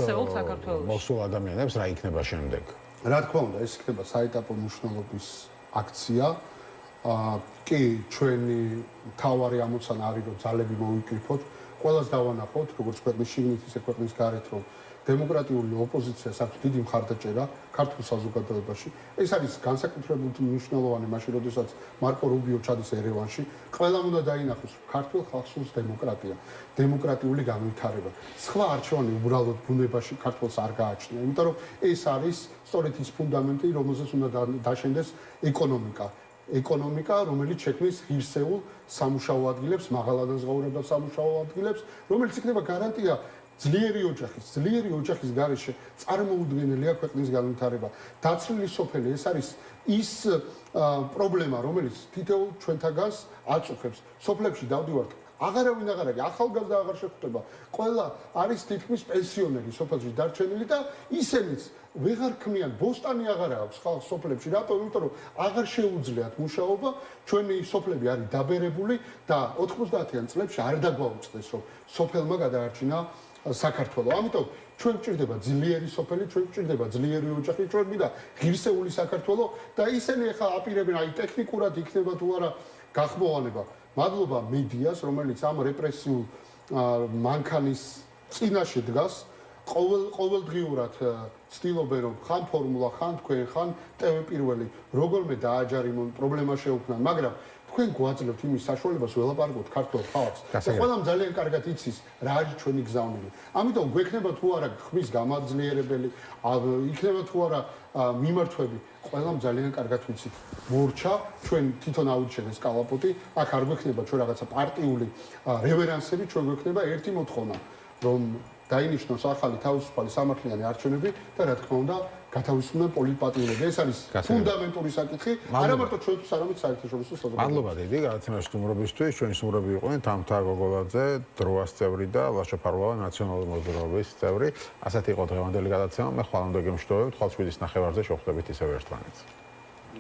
მოსულ ადამიანებს რა იქნება შემდეგ? რა თქმა უნდა, ეს იქნება საეტაპო მნიშვნელობის აქცია. კი, ჩვენი თავარი ამოცანა არის, რომ ძალები მოვიკრიფოთ, ყველას დავანახოთ, როგორც ქვეყნის შიგნით, ისე ქვეყნის გარეთ, რომ დემოკრატიული ოპოზიციას აქვს დიდი მხარდაჭერა ქართულ საზოგადოებაში. ეს არის განსაკუთრებით მნიშვნელოვანი მაშინ, როდესაც მარკო რუბიო ჩადის ერევანში. ყველამ უნდა დაინახოს, რომ ქართულ ხალხს სურს დემოკრატია, დემოკრატიული განვითარება. სხვა არჩევანი უბრალოდ ბუნებაში ქართულს არ გააჩნია, იმიტომ რომ ეს არის სწორედ ის ფუნდამენტი, რომელზეც უნდა დაშენდეს ეკონომიკა. ეკონომიკა, რომელიც შექმნის ღირსეულ სამუშაო ადგილებს, მაღალადაზღაურებელ სამუშაო ადგილებს, რომელიც იქნება გარანტია ძლიერი ოჯახის გარეშე წარმოუდგენელია ქვეყნის განვითარება. დაცლილი სოფელი ეს არის ის პრობლემა, რომელიც თითოეულ ჩვენთაგანს აწუხებს. სოფლებში დავდივართ, აღარავინ აღარ არის, ახალგაზრდა აღარ შეხვდება. ყველა არის თითქმის პენსიონერი სოფელში დარჩენილი და ისინიც ვეღარ ქმნიან, ბოსტანი აღარ აქვს ხალხ სოფლებში. რატომ? იმიტომ რომ აღარ შეუძლიათ მუშაობა, ჩვენი სოფლები არის დაბერებული და 90-იან წლებში არ დაგვაუწყდეს, რომ სოფელმა გადაარჩინა საქართველო. ამიტომ ჩვენ გვჭირდება ძლიერი სოფელი, ჩვენ გვჭირდება ძლიერი ოჯახი, ჩვენ მინდა ღირსეული საქართველო და ისინი ახლა აპირებენ, აი ტექნიკურად იქნება თუ არა გახმოვანება. მადლობა მედიას, რომელიც ამ რეპრესიულ მანქანის წინაშე დგას, ყოველდღიურად ცდილობენ, რომ ხან ფორმულა, ხან თქვენ, ხან ტევე პირველი როგორმე დააჯარიმონ, პრობლემა შეუქმნან, მაგრამ თქვენ გვაძლევთ იმის საშუალებას ველაპარაკოთ ქართულ ხალხს და ყველამ ძალიან კარგად იცის რა არის ჩვენი გზავნილი. ამიტომ გვექნება თუ არა ხმის გამაძლიერებელი, იქნება თუ არა მიმართვები, ყველამ ძალიან კარგად ვიცით. მორჩა ჩვენ თვითონ აუჩენეს კალაპოტი, აქ არ გვექნება ჩვენ რაღაცა პარტიული რევერანსები, ჩვენ გვექნება ერთი მოთხოვნა, რომ დაინიშნოს ახალი თავისუფალი სამართლიანი არჩევნები და რა თქმა უნდა გათავისუფლდნენ პოლიტპატრიოტები. ეს არის ფუნდამენტური საკითხი, არა მარტო ჩვენთვის, არამედ საერთაშორისო საზოგადოებისთვის. მადლობა დიდი გადაცემაში სტუმრობისთვის. ჩვენი სტუმრები იყვნენ თამთა გოგოლაძე, დროას წევრი და ლაშა ფარვალა, ნაციონალური მოძრაობის წევრი. ასეთი იყო დღევანდელი გადაცემა. მე ხვალამდე გემშვიდობებთ. ხვალ 7-ის ნახევარზე შევხვდებით ისევ ერთმანეთს.